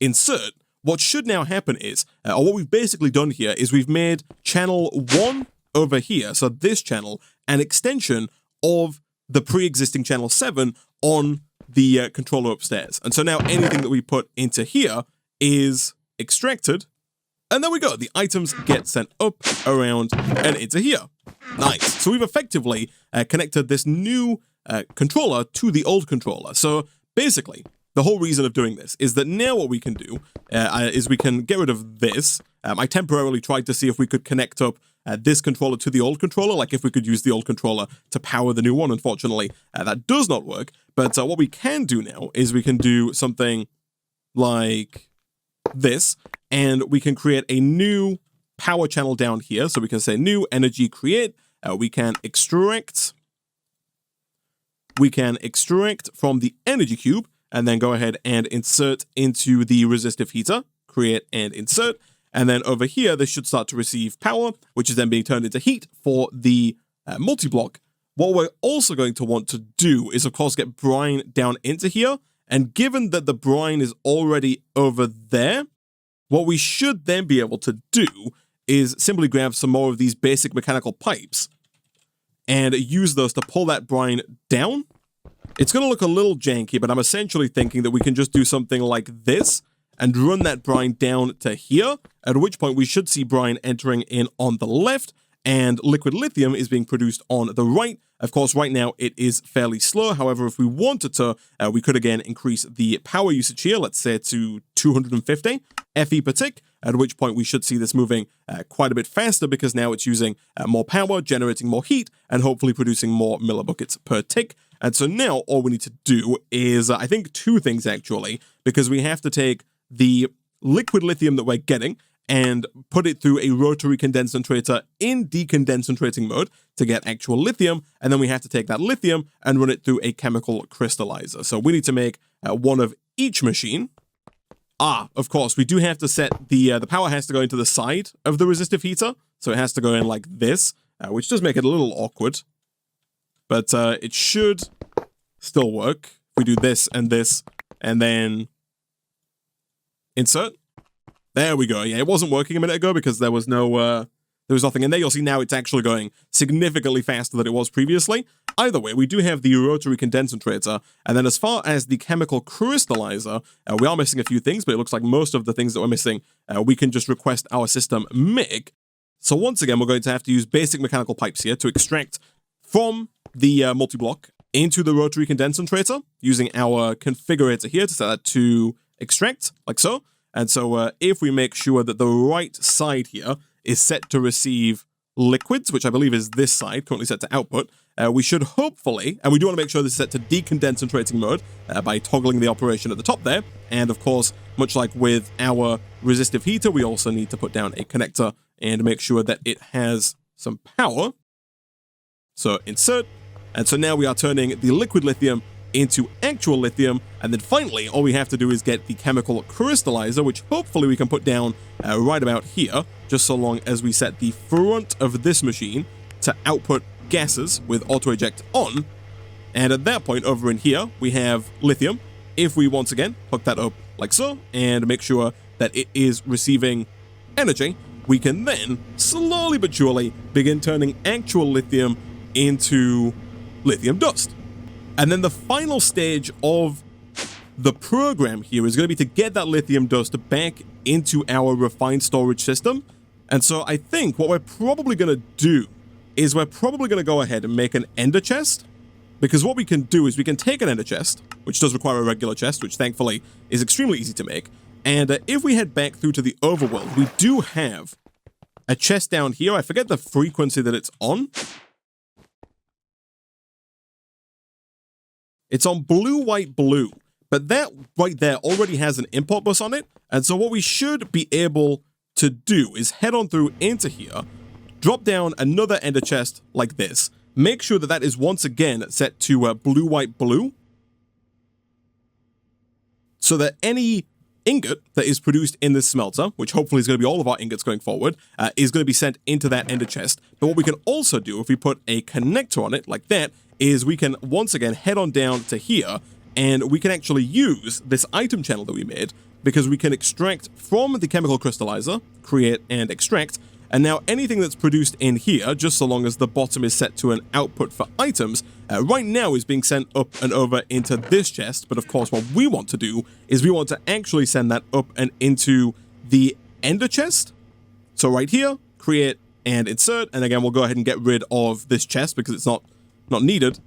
insert, what should now happen is, or what we've basically done here is we've made channel 1 over here, so this channel, an extension of the pre-existing channel 7 on the controller upstairs. And so now anything that we put into here is extracted, and there we go. The items get sent up, around, and into here. Nice. So we've effectively connected this new controller to the old controller. So basically, the whole reason of doing this is that now what we can do is we can get rid of this. I temporarily tried to see if we could connect up this controller to the old controller, like if we could use the old controller to power the new one. Unfortunately, that does not work. But what we can do now is we can do something like this, and we can create a new power channel down here. So we can say new energy create. We can extract from the energy cube, and then go ahead and insert into the resistive heater, create and insert. And then over here, this should start to receive power, which is then being turned into heat for the multi-block. What we're also going to want to do is, of course, get brine down into here. And given that the brine is already over there, what we should then be able to do is simply grab some more of these basic mechanical pipes and use those to pull that brine down. It's going to look a little janky, but I'm essentially thinking that we can just do something like this and run that brine down to here, at which point we should see brine entering in on the left, and liquid lithium is being produced on the right. Of course, right now it is fairly slow. However, if we wanted to, we could again increase the power usage here, let's say to 250 FE per tick, at which point we should see this moving quite a bit faster because now it's using more power, generating more heat, and hopefully producing more millibuckets per tick. And so now all we need to do is, I think, two things actually, because we have to take the liquid lithium that we're getting and put it through a rotary condensator in decondensating mode to get actual lithium, and then we have to take that lithium and run it through a chemical crystallizer. So we need to make one of each machine. Of course, we do have to set the power has to go into the side of the resistive heater, so it has to go in like this, which does make it a little awkward, but it should still work. We do this, and then insert. There we go. Yeah, it wasn't working a minute ago because there was nothing in there. You'll see now it's actually going significantly faster than it was previously. Either way, we do have the rotary condensator, and then as far as the chemical crystallizer, we are missing a few things, but it looks like most of the things that we're missing, we can just request our system make. So once again, we're going to have to use basic mechanical pipes here to extract from the multi-block into the rotary condensator using our configurator here to set that to extract, like so. And so if we make sure that the right side here is set to receive liquids, which I believe is this side, currently set to output, we should hopefully, and we do want to make sure this is set to decondensating mode by toggling the operation at the top there. And of course, much like with our resistive heater, we also need to put down a connector and make sure that it has some power. So insert. And so now we are turning the liquid lithium into actual lithium, and then finally all we have to do is get the chemical crystallizer, which hopefully we can put down right about here, just so long as we set the front of this machine to output gases with auto eject on. And at that point over in here we have lithium. If we once again hook that up like so and make sure that it is receiving energy, we can then, slowly but surely, begin turning actual lithium into lithium dust. And then the final stage of the program here is going to be to get that lithium dust back into our refined storage system. And so I think what we're probably going to do is we're probably going to go ahead and make an ender chest. Because what we can do is we can take an ender chest, which does require a regular chest, which thankfully is extremely easy to make. And if we head back through to the overworld, we do have a chest down here. I forget the frequency that it's on. It's on blue, white, blue. But that right there already has an import bus on it. And so what we should be able to do is head on through into here, drop down another ender chest like this. Make sure that that is once again set to blue, white, blue. So that any ingot that is produced in this smelter, which hopefully is going to be all of our ingots going forward, is going to be sent into that ender chest. But what we can also do if we put a connector on it like that is we can once again head on down to here and we can actually use this item channel that we made because we can extract from the chemical crystallizer, create and extract. And now anything that's produced in here, just so long as the bottom is set to an output for items, right now is being sent up and over into this chest. But of course, what we want to do is we want to actually send that up and into the ender chest. So right here, create and insert. And again, we'll go ahead and get rid of this chest because it's not needed.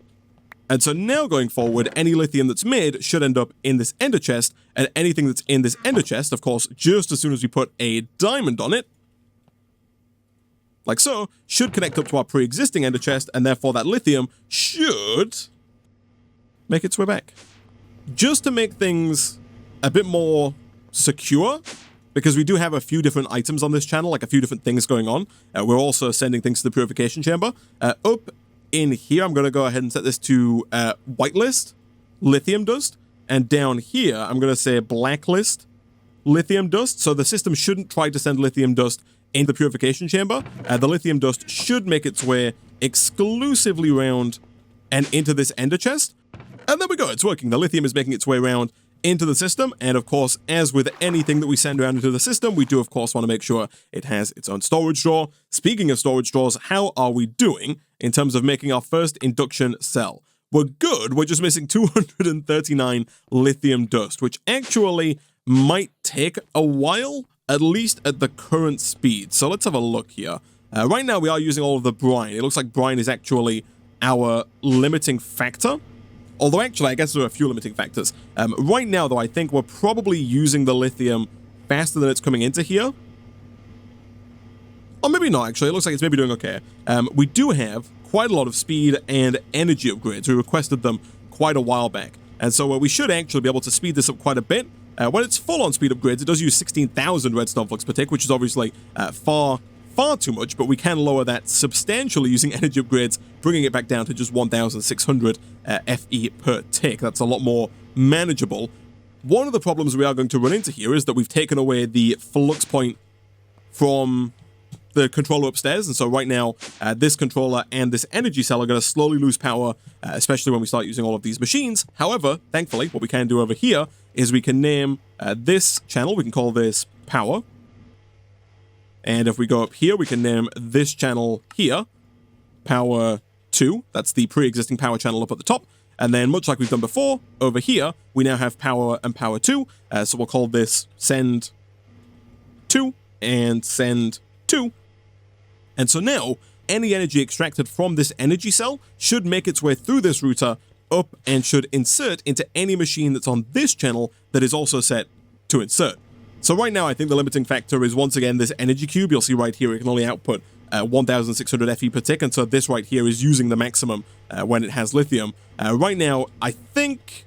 And so now going forward, any lithium that's made should end up in this ender chest. And anything that's in this ender chest, of course, just as soon as we put a diamond on it, like so, should connect up to our pre-existing ender chest, and therefore that lithium should make its way back. Just to make things a bit more secure, because we do have a few different items on this channel, like a few different things going on. We're also sending things to the purification chamber. Up in here, I'm going to go ahead and set this to whitelist, lithium dust, and down here, I'm going to say blacklist, lithium dust. So the system shouldn't try to send lithium dust into the purification chamber. The lithium dust should make its way exclusively around and into this ender chest. And there we go, it's working. The lithium is making its way around into the system. And of course, as with anything that we send around into the system, we do of course want to make sure it has its own storage drawer. Speaking of storage drawers, how are we doing in terms of making our first induction cell? We're good, we're just missing 239 lithium dust, which actually might take a while, at least at the current speed. So let's have a look here. Right now we are using all of the brine. It looks like brine is actually our limiting factor. Although actually I guess there are a few limiting factors. Right now though, I think we're probably using the lithium faster than it's coming into here. Or maybe not actually, it looks like it's maybe doing okay. We do have quite a lot of speed and energy upgrades. We requested them quite a while back. And so we should actually be able to speed this up quite a bit. When it's full on speed upgrades, it does use 16,000 redstone flux per tick, which is obviously far too much, but we can lower that substantially using energy upgrades, bringing it back down to just 1,600 FE per tick. That's a lot more manageable. One of the problems we are going to run into here is that we've taken away the flux point from the controller upstairs, and so right now this controller and this energy cell are going to slowly lose power, especially when we start using all of these machines. However, thankfully, what we can do over here is we can name this channel, we can call this power, and if we go up here, we can name this channel here power 2. That's the pre-existing power channel up at the top. And then, much like we've done before, over here we now have power and power 2, so we'll call this send 2 and send 2. And so now, any energy extracted from this energy cell should make its way through this router up and should insert into any machine that's on this channel that is also set to insert. So right now, I think the limiting factor is once again this energy cube. You'll see right here, it can only output 1,600 FE per tick, and so this right here is using the maximum when it has lithium. Right now, I think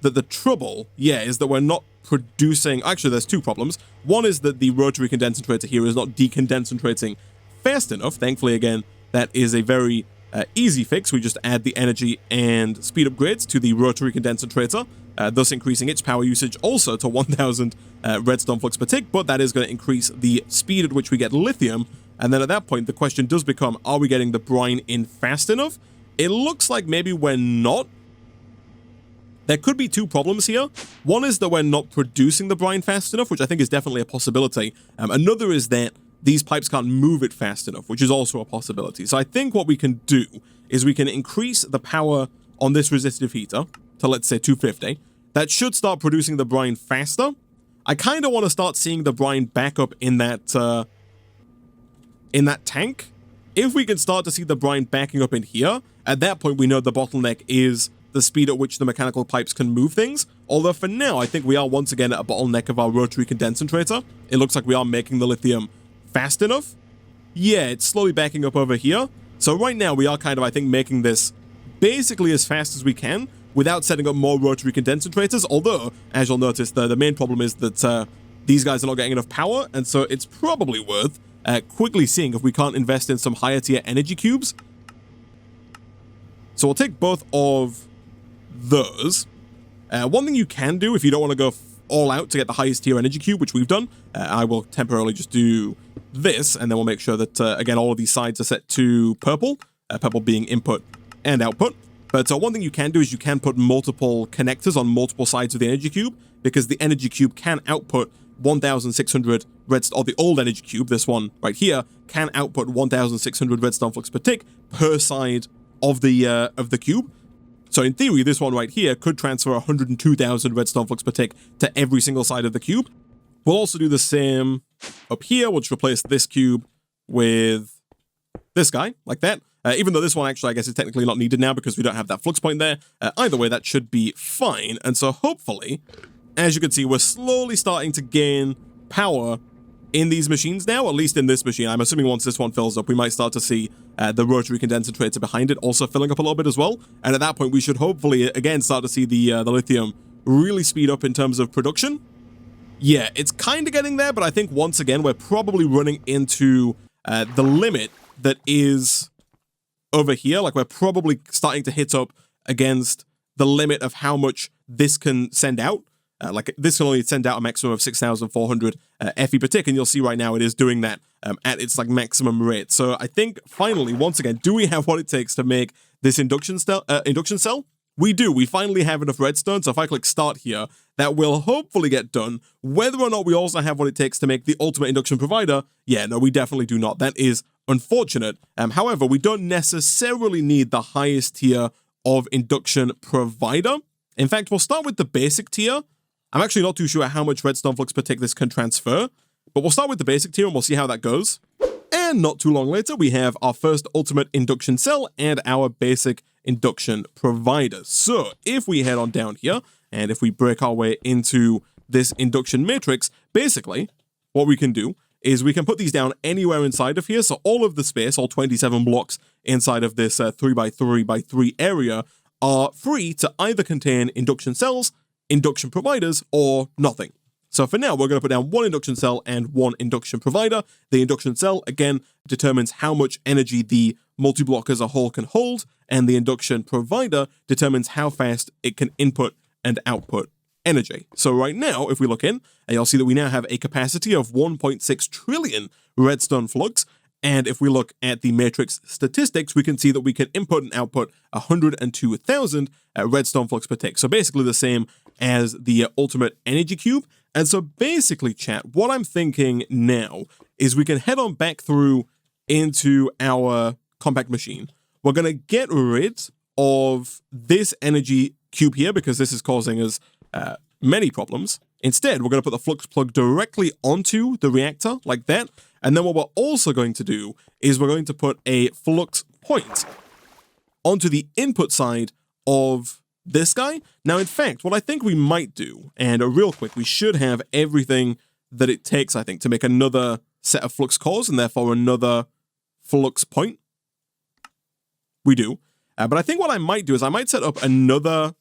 that the trouble, is that we're not producing... Actually, there's two problems. One is that the rotary condensator here is not decondensating fast enough. Thankfully, again, that is a very easy fix. We just add the energy and speed upgrades to the rotary condensator, thus increasing its power usage also to 1,000 redstone flux per tick, but that is going to increase the speed at which we get lithium. And then at that point, the question does become, are we getting the brine in fast enough? It looks like maybe we're not. There could be two problems here. One is that we're not producing the brine fast enough, which I think is definitely a possibility. Another is that these pipes can't move it fast enough, which is also a possibility. So I think what we can do is we can increase the power on this resistive heater to, let's say, 250. That should start producing the brine faster. I kind of want to start seeing the brine back up in that tank. If we can start to see the brine backing up in here, at that point we know the bottleneck is the speed at which the mechanical pipes can move things. Although for now, I think we are once again at a bottleneck of our rotary condensator. It looks like we are making the lithium fast enough. Yeah, it's slowly backing up over here. So right now we are kind of, I think, making this basically as fast as we can without setting up more rotary condensators. Although, as you'll notice, the main problem is that these guys are not getting enough power, and so it's probably worth quickly seeing if we can't invest in some higher tier energy cubes. So we'll take both of those. One thing you can do if you don't want to go all out to get the highest tier energy cube, which we've done, I will temporarily just do this, and then we'll make sure that, again, all of these sides are set to purple, purple being input and output. But one thing you can do is you can put multiple connectors on multiple sides of the energy cube, because the energy cube can output 1,600 redstone, or the old energy cube, this one right here, can output 1,600 redstone flux per tick per side of the cube. So in theory, this one right here could transfer 102,000 redstone flux per tick to every single side of the cube. We'll also do the same up here. We'll just replace this cube with this guy, like that. Even though this one actually, I guess, is technically not needed now because we don't have that flux point there. Either way, that should be fine. And so hopefully, as you can see, we're slowly starting to gain power in these machines now, at least in this machine. I'm assuming once this one fills up, we might start to see the rotary condensator behind it also filling up a little bit as well. And at that point, we should hopefully, again, start to see the lithium really speed up in terms of production. Yeah, it's kind of getting there, but I think once again, we're probably running into the limit that is over here. Like, we're probably starting to hit up against the limit of how much this can send out. Like, this can only send out a maximum of 6,400 FE per tick, and you'll see right now it is doing that at its like maximum rate. So I think finally, once again, do we have what it takes to make this induction cell? We do. We finally have enough redstone. So if I click start here, that will hopefully get done. Whether or not we also have what it takes to make the ultimate induction provider, yeah, no, we definitely do not. That is unfortunate. However, we don't necessarily need the highest tier of induction provider. In fact, we'll start with the basic tier. I'm actually not too sure how much redstone flux per tick this can transfer, but we'll start with the basic tier and we'll see how that goes. And not too long later, we have our first ultimate induction cell and our basic induction provider. So if we head on down here, and if we break our way into this induction matrix, basically what we can do is we can put these down anywhere inside of here. So all of the space, all 27 blocks inside of this 3x3x3 area are free to either contain induction cells, induction providers, or nothing. So for now, we're going to put down one induction cell and one induction provider. The induction cell, again, determines how much energy the multi-block as a whole can hold, and the induction provider determines how fast it can input and output energy. So right now, if we look in, you'll see that we now have a capacity of 1.6 trillion redstone flux. And if we look at the matrix statistics, we can see that we can input and output 102,000 redstone flux per tick. So basically the same as the ultimate energy cube. And so basically, chat, what I'm thinking now is we can head on back through into our compact machine. We're going to get rid of this energy cube here because this is causing us many problems. Instead, we're going to put the flux plug directly onto the reactor like that. And then what we're also going to do is we're going to put a flux point onto the input side of this guy. Now, in fact, what I think we might do, and real quick, we should have everything that it takes, I think, to make another set of flux cores and therefore another flux point. We do. But I think what I might do is I might set up another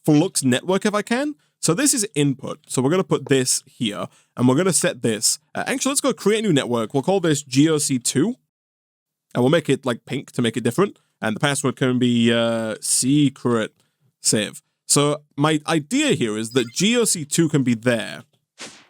flux network if I can. So this is input. So we're going to put this here and we're going to set this. Actually, let's go create a new network. We'll call this GOC2 and we'll make it like pink to make it different. And the password can be secret save. So my idea here is that GOC2 can be there.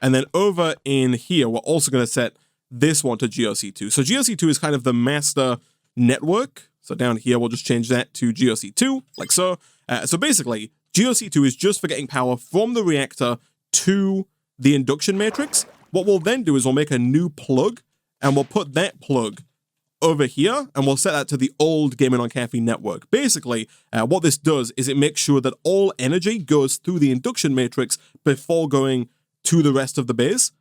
And then over in here, we're also going to set this one to GOC2. So GOC2 is kind of the master network. So down here, we'll just change that to GOC2, like so. So basically, GOC2 is just for getting power from the reactor to the induction matrix. What we'll then do is we'll make a new plug and we'll put that plug over here, and we'll set that to the old GamingOnCaffeine network. Basically, what this does is it makes sure that all energy goes through the induction matrix before going to the rest of the base.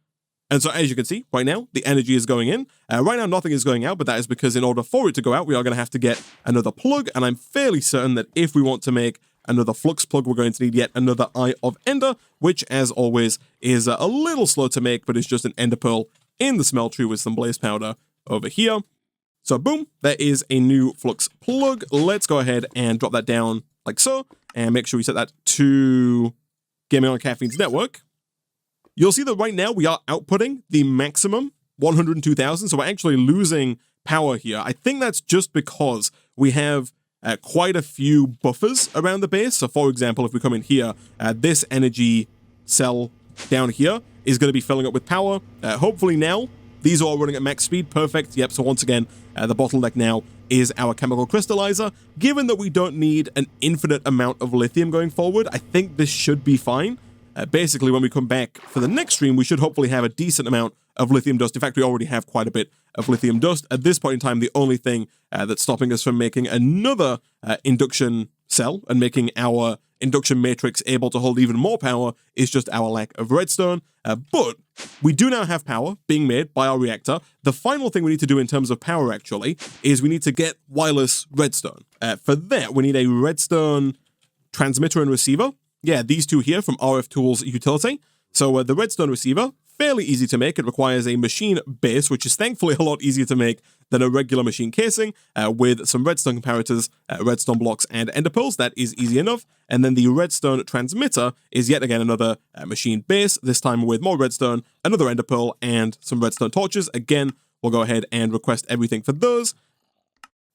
And so as you can see, right now, the energy is going in. Right now, nothing is going out, but that is because in order for it to go out, we are going to have to get another plug, and I'm fairly certain that if we want to make another flux plug, we're going to need yet another Eye of Ender, which, as always, is a little slow to make, but it's just an ender pearl in the smeltery with some blaze powder over here. So boom, there is a new flux plug. Let's go ahead and drop that down like so, and make sure we set that to GamingOnCaffeine's network. You'll see that right now we are outputting the maximum 102,000, so we're actually losing power here. I think that's just because we have quite a few buffers around the base. So for example, if we come in here, this energy cell down here is going to be filling up with power. Hopefully now, these are all running at max speed. Perfect. Yep, so once again, the bottleneck now is our chemical crystallizer. Given that we don't need an infinite amount of lithium going forward, I think this should be fine. Basically, when we come back for the next stream, we should hopefully have a decent amount of lithium dust. In fact, we already have quite a bit of lithium dust. At this point in time, the only thing that's stopping us from making another induction cell and making our induction matrix able to hold even more power is just our lack of redstone. But we do now have power being made by our reactor. The final thing we need to do in terms of power, actually, is we need to get wireless redstone. For that, we need a redstone transmitter and receiver. Yeah, these two here from RF Tools Utility. So the redstone receiver, fairly easy to make. It requires a machine base, which is thankfully a lot easier to make than a regular machine casing, with some redstone comparators, redstone blocks, and ender pearls. That is easy enough. And then the redstone transmitter is yet again another machine base, this time with more redstone, another ender pearl, and some redstone torches. Again, we'll go ahead and request everything for those.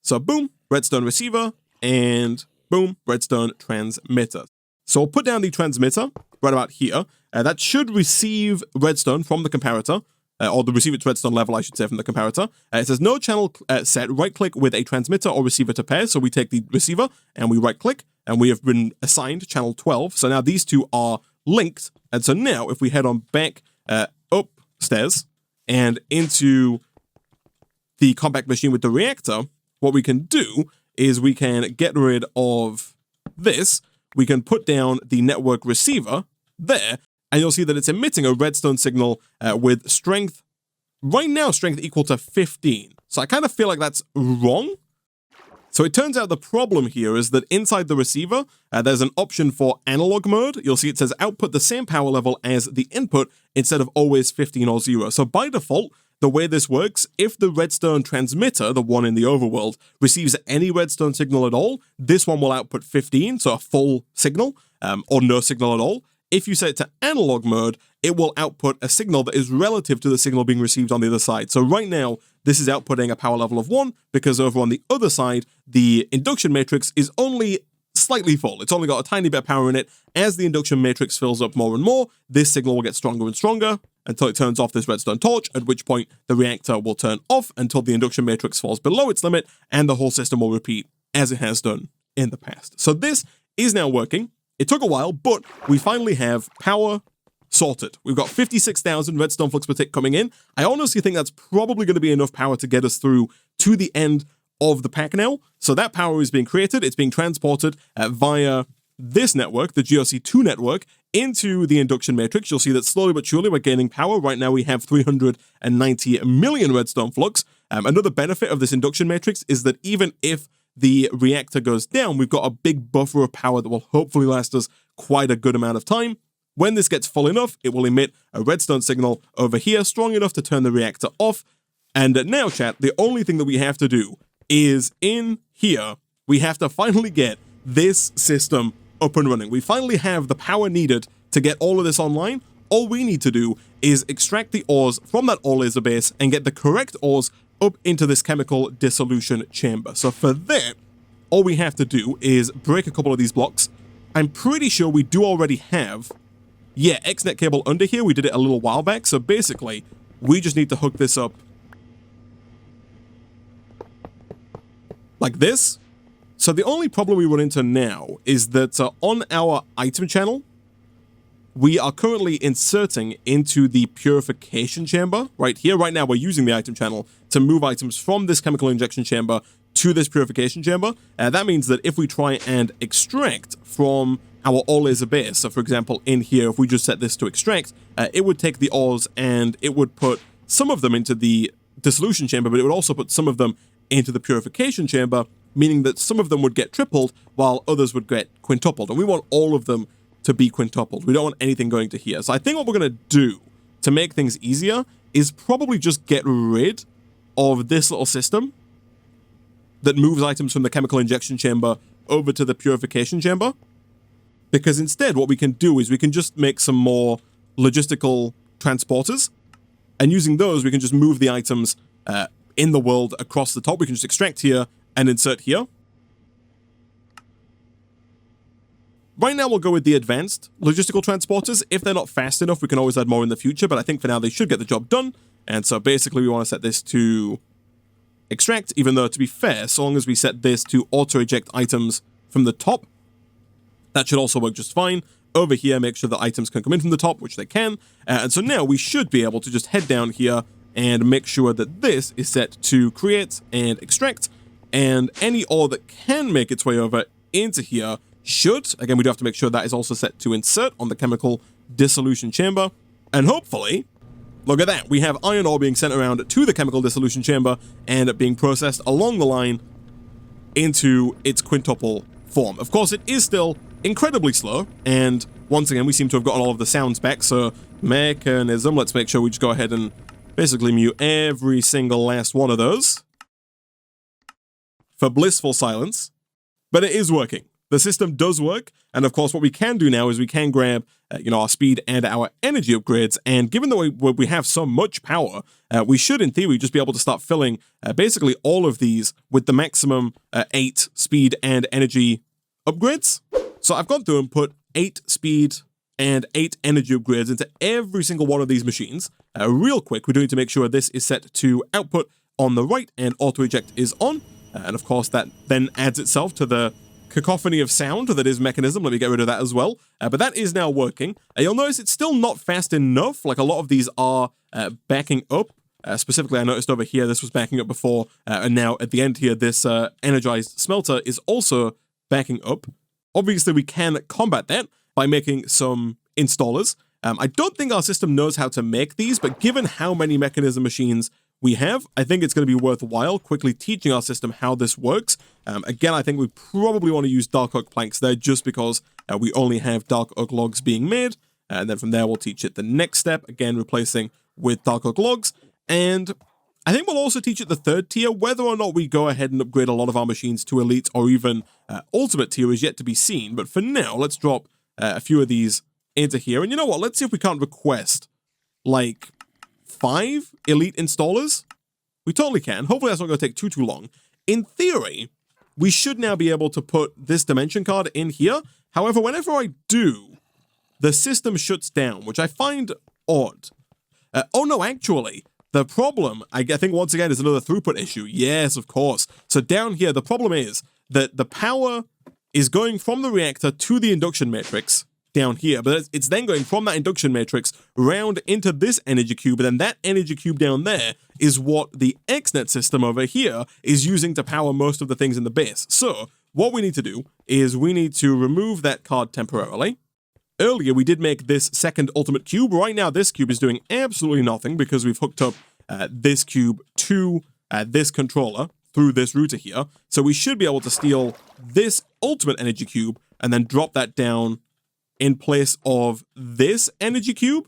So boom, redstone receiver, and boom, redstone transmitter. So we'll put down the transmitter right about here. That should receive redstone from the comparator, or receive its redstone level, I should say, from the comparator. It says no channel set, right-click with a transmitter or receiver to pair. So we take the receiver and we right-click, and we have been assigned channel 12. So now these two are linked. And so now if we head on back upstairs and into the compact machine with the reactor, what we can do is we can get rid of this. We can put down the network receiver there, and you'll see that it's emitting a redstone signal with strength, right now strength equal to 15. So I kind of feel like that's wrong. So it turns out the problem here is that inside the receiver, there's an option for analog mode. You'll see it says output the same power level as the input instead of always 15 or 0. So by default, the way this works, if the redstone transmitter, the one in the overworld, receives any redstone signal at all, this one will output 15, so a full signal, or no signal at all. If you set it to analog mode, it will output a signal that is relative to the signal being received on the other side. So right now, this is outputting a power level of 1, because over on the other side, the induction matrix is only slightly full. It's only got a tiny bit of power in it. As the induction matrix fills up more and more, this signal will get stronger and stronger until it turns off this redstone torch, at which point the reactor will turn off until the induction matrix falls below its limit, and the whole system will repeat as it has done in the past. So this is now working. It took a while, but we finally have power sorted. We've got 56,000 redstone flux per tick coming in. I honestly think that's probably going to be enough power to get us through to the end of the pack now. So that power is being created. It's being transported via this network, the GOC2 network, into the induction matrix. You'll see that slowly but surely we're gaining power. Right now we have 390 million redstone flux. Another benefit of this induction matrix is that even if the reactor goes down, we've got a big buffer of power that will hopefully last us quite a good amount of time. When this gets full enough, it will emit a redstone signal over here, strong enough to turn the reactor off. And now, chat, the only thing that we have to do is in here, we have to finally get this system up and running. We finally have the power needed to get all of this online. All we need to do is extract the ores from that ore laser base and get the correct ores up into this chemical dissolution chamber. So for that, all we have to do is break a couple of these blocks. I'm pretty sure we do already have, yeah, XNet cable under here. We did it a little while back. So basically, we just need to hook this up like this. So the only problem we run into now is that on our item channel, we are currently inserting into the purification chamber right here. Right now, we're using the item channel to move items from this chemical injection chamber to this purification chamber. That means that if we try and extract from our ore laser base, so for example, in here, if we just set this to extract, it would take the ores and it would put some of them into the dissolution chamber, but it would also put some of them into the purification chamber, meaning that some of them would get tripled while others would get quintupled. And we want all of them to be quintupled. We don't want anything going to here. So I think what we're going to do to make things easier is probably just get rid of this little system that moves items from the chemical injection chamber over to the purification chamber. Because instead, what we can do is we can just make some more logistical transporters. And using those, we can just move the items in the world across the top. We can just extract here and insert here. Right now, we'll go with the advanced logistical transporters. If they're not fast enough, we can always add more in the future, but I think for now they should get the job done. And so basically, we want to set this to extract, even though, to be fair, so long as we set this to auto-eject items from the top, that should also work just fine. Over here, make sure that items can come in from the top, which they can. And so now we should be able to just head down here and make sure that this is set to create and extract. And any ore that can make its way over into here should. Again, we do have to make sure that is also set to insert on the chemical dissolution chamber. And hopefully, look at that, we have iron ore being sent around to the chemical dissolution chamber and being processed along the line into its quintuple form. Of course, it is still incredibly slow, and once again, we seem to have gotten all of the sounds back, so mechanism, let's make sure we just go ahead and basically mute every single last one of those for blissful silence. But it is working. The system does work, and of course, what we can do now is we can grab, our speed and our energy upgrades, and given that we have so much power, we should, in theory, just be able to start filling basically all of these with the maximum 8 speed and energy upgrades. So I've gone through and put 8 speed and 8 energy upgrades into every single one of these machines. Real quick, we do need to make sure this is set to output on the right and auto-eject is on. And of course, that then adds itself to the cacophony of sound that is mechanism. Let me get rid of that as well. But that is now working. You'll notice it's still not fast enough. Like a lot of these are backing up. Specifically, I noticed over here, this was backing up before. And now at the end here, this energized smelter is also backing up. Obviously, we can combat that by making some installers. I don't think our system knows how to make these, but given how many mechanism machines we have, I think it's going to be worthwhile quickly teaching our system how this works. Again, I think we probably want to use dark oak planks there just because we only have dark oak logs being made. And then from there, we'll teach it the next step, again, replacing with dark oak logs. And I think we'll also teach it the third tier. Whether or not we go ahead and upgrade a lot of our machines to elite or even ultimate tier is yet to be seen. But for now, let's drop a few of these into here. And you know what? Let's see if we can't request like 5 elite installers. We totally can. Hopefully that's not going to take too long. In theory, we should now be able to put this dimension card in here. However, whenever I do, the system shuts down, which I find odd. Oh no, actually, the problem, I think once again, is another throughput issue. Yes, of course. So down here, the problem is that the power is going from the reactor to the induction matrix down here, but it's then going from that induction matrix round into this energy cube, and then that energy cube down there is what the XNet system over here is using to power most of the things in the base. So what we need to do is we need to remove that card temporarily. Earlier, we did make this second ultimate cube. Right now, this cube is doing absolutely nothing because we've hooked up this cube to this controller through this router here. So we should be able to steal this ultimate energy cube and then drop that down in place of this energy cube.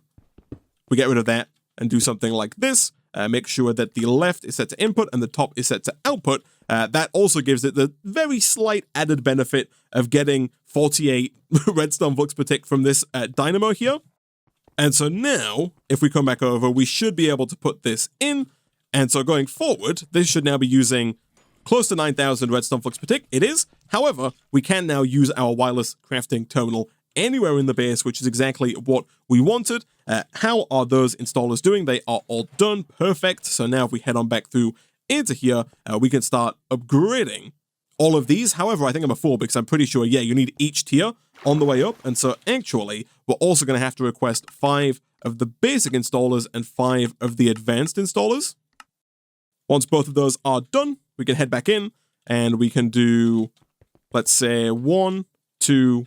We get rid of that and do something like this. Make sure that the left is set to input and the top is set to output. That also gives it the very slight added benefit of getting 48 redstone flux per tick from this dynamo here. And so now, if we come back over, we should be able to put this in. And so going forward, this should now be using close to 9,000 redstone flux per tick. It is. However, we can now use our wireless crafting terminal anywhere in the base, which is exactly what we wanted. How are those installers doing? They are all done. Perfect. So now if we head on back through into here, we can start upgrading all of these. However, I think I'm a fool because I'm pretty sure, yeah, you need each tier on the way up. And so actually, we're also going to have to request 5 of the basic installers and 5 of the advanced installers. Once both of those are done, we can head back in and we can do, let's say, 1, 2,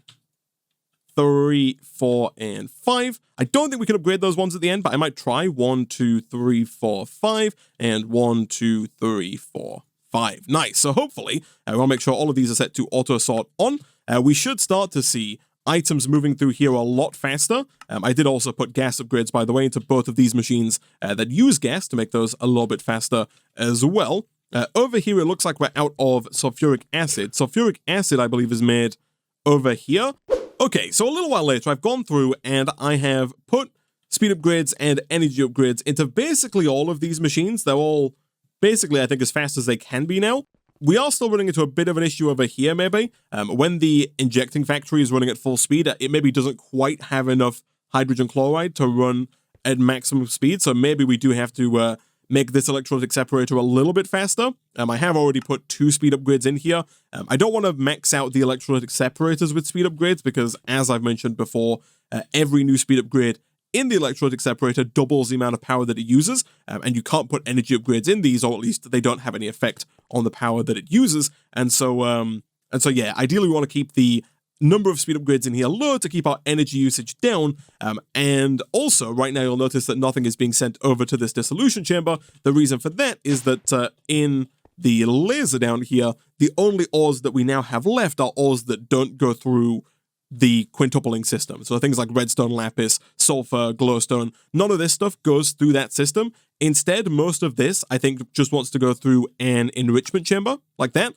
3, 4, and 5. I don't think we can upgrade those ones at the end, but I might try 1, 2, 3, 4, 5, and 1, 2, 3, 4, 5. Nice. So hopefully, we want to make sure all of these are set to auto sort on. We should start to see items moving through here a lot faster. I did also put gas upgrades, by the way, into both of these machines that use gas to make those a little bit faster as well. Over here, it looks like we're out of sulfuric acid. Sulfuric acid, I believe, is made over here. Okay, so a little while later, I've gone through and I have put speed upgrades and energy upgrades into basically all of these machines. They're all basically, I think, as fast as they can be now. We are still running into a bit of an issue over here, maybe. When the injecting factory is running at full speed, it maybe doesn't quite have enough hydrogen chloride to run at maximum speed, so maybe we do have to make this electrolytic separator a little bit faster. I have already put 2 speed upgrades in here. I don't want to max out the electrolytic separators with speed upgrades because, as I've mentioned before, every new speed upgrade in the electrolytic separator doubles the amount of power that it uses, and you can't put energy upgrades in these, or at least they don't have any effect on the power that it uses. And so yeah, ideally we want to keep the number of speed upgrades in here low to keep our energy usage down. And also, right now you'll notice that nothing is being sent over to this dissolution chamber. The reason for that is that in the laser down here, the only ores that we now have left are ores that don't go through the quintupling system. So things like redstone, lapis, sulfur, glowstone, none of this stuff goes through that system. Instead, most of this, I think, just wants to go through an enrichment chamber like that.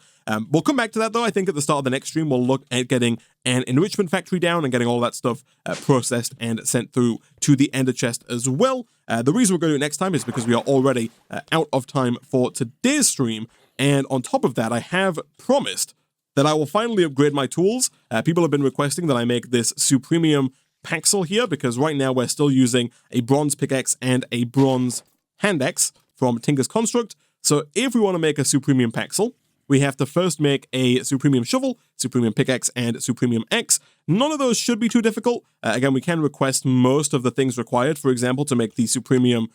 We'll come back to that, though. I think at the start of the next stream, we'll look at getting an enrichment factory down and getting all that stuff processed and sent through to the ender chest as well. The reason we're going to do it next time is because we are already out of time for today's stream. And on top of that, I have promised that I will finally upgrade my tools. People have been requesting that I make this supremium paxel here, because right now we're still using a bronze pickaxe and a bronze hand axe from Tinker's Construct. So if we want to make a supremium paxel, we have to first make a supremium shovel, supremium pickaxe, and supremium axe. None of those should be too difficult. Again, we can request most of the things required, for example, to make the supremium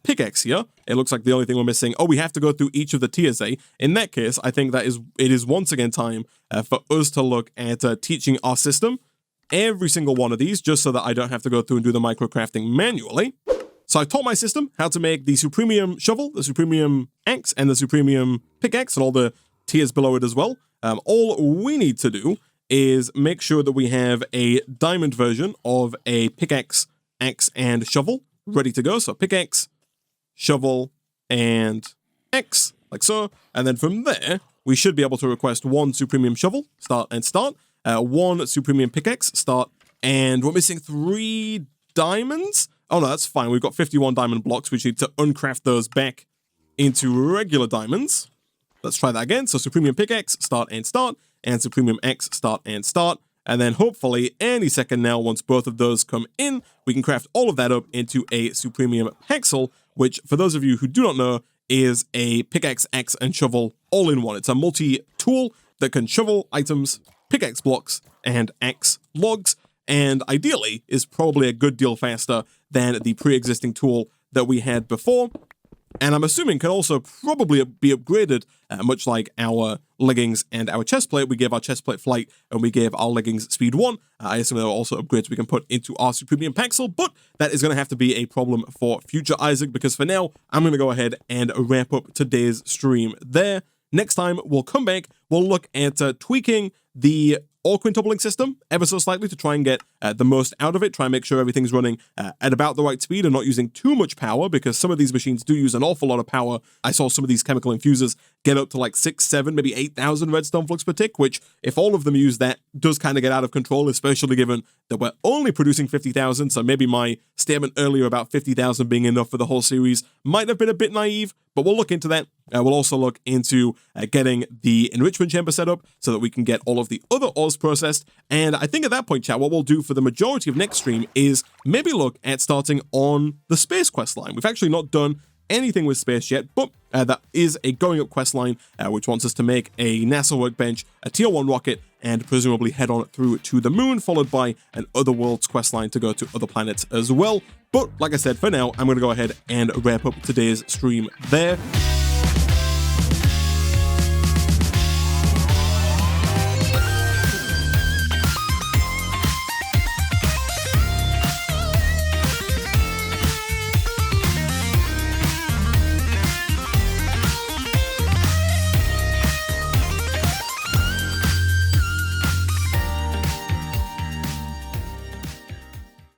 pickaxe here. It looks like the only thing we're missing, we have to go through each of the tiers, eh? In that case, I think that it is once again time for us to look at teaching our system every single one of these, just so that I don't have to go through and do the microcrafting manually. So I taught my system how to make the supremium shovel, the supremium axe, and the supremium pickaxe, and all the tiers below it as well. All we need to do is make sure that we have a diamond version of a pickaxe, axe, and shovel ready to go. So pickaxe, shovel, and axe, like so. And then from there, we should be able to request 1 supremium shovel, start, 1 supremium pickaxe, start, and we're missing 3 diamonds. Oh no, that's fine. We've got 51 diamond blocks. We need to uncraft those back into regular diamonds. Let's try that again. So supremium pickaxe, start, and supremium axe, start. And then hopefully any second now, once both of those come in, we can craft all of that up into a supremium paxel, which for those of you who do not know, is a pickaxe, axe, and shovel all in one. It's a multi-tool that can shovel items, pickaxe blocks, and axe logs, and ideally is probably a good deal faster than the pre-existing tool that we had before. And I'm assuming can also probably be upgraded, much like our leggings and our chestplate. We gave our chestplate flight and we gave our leggings speed 1. I assume there are also upgrades we can put into our supremium paxel, but that is going to have to be a problem for future Isaac, because for now, I'm going to go ahead and wrap up today's stream there. Next time, we'll come back, we'll look at tweaking the ore quintupling system ever so slightly to try and get the most out of it, try and make sure everything's running at about the right speed and not using too much power, because some of these machines do use an awful lot of power. I saw some of these chemical infusers get up to like 6, 7, maybe 8,000 redstone flux per tick, which if all of them use that, does kind of get out of control, especially given that we're only producing 50,000, so maybe my statement earlier about 50,000 being enough for the whole series might have been a bit naive, but we'll look into that. We'll also look into getting the enrichment chamber set up so that we can get all of the other ores processed. And I think at that point, chat, what we'll do for the majority of next stream is maybe look at starting on the space quest line. We've actually not done anything with space yet, but that is a going up questline, which wants us to make a NASA workbench, a tier 1 rocket, and presumably head on through to the moon, followed by an other worlds questline to go to other planets as well. But like I said, for now, I'm going to go ahead and wrap up today's stream there.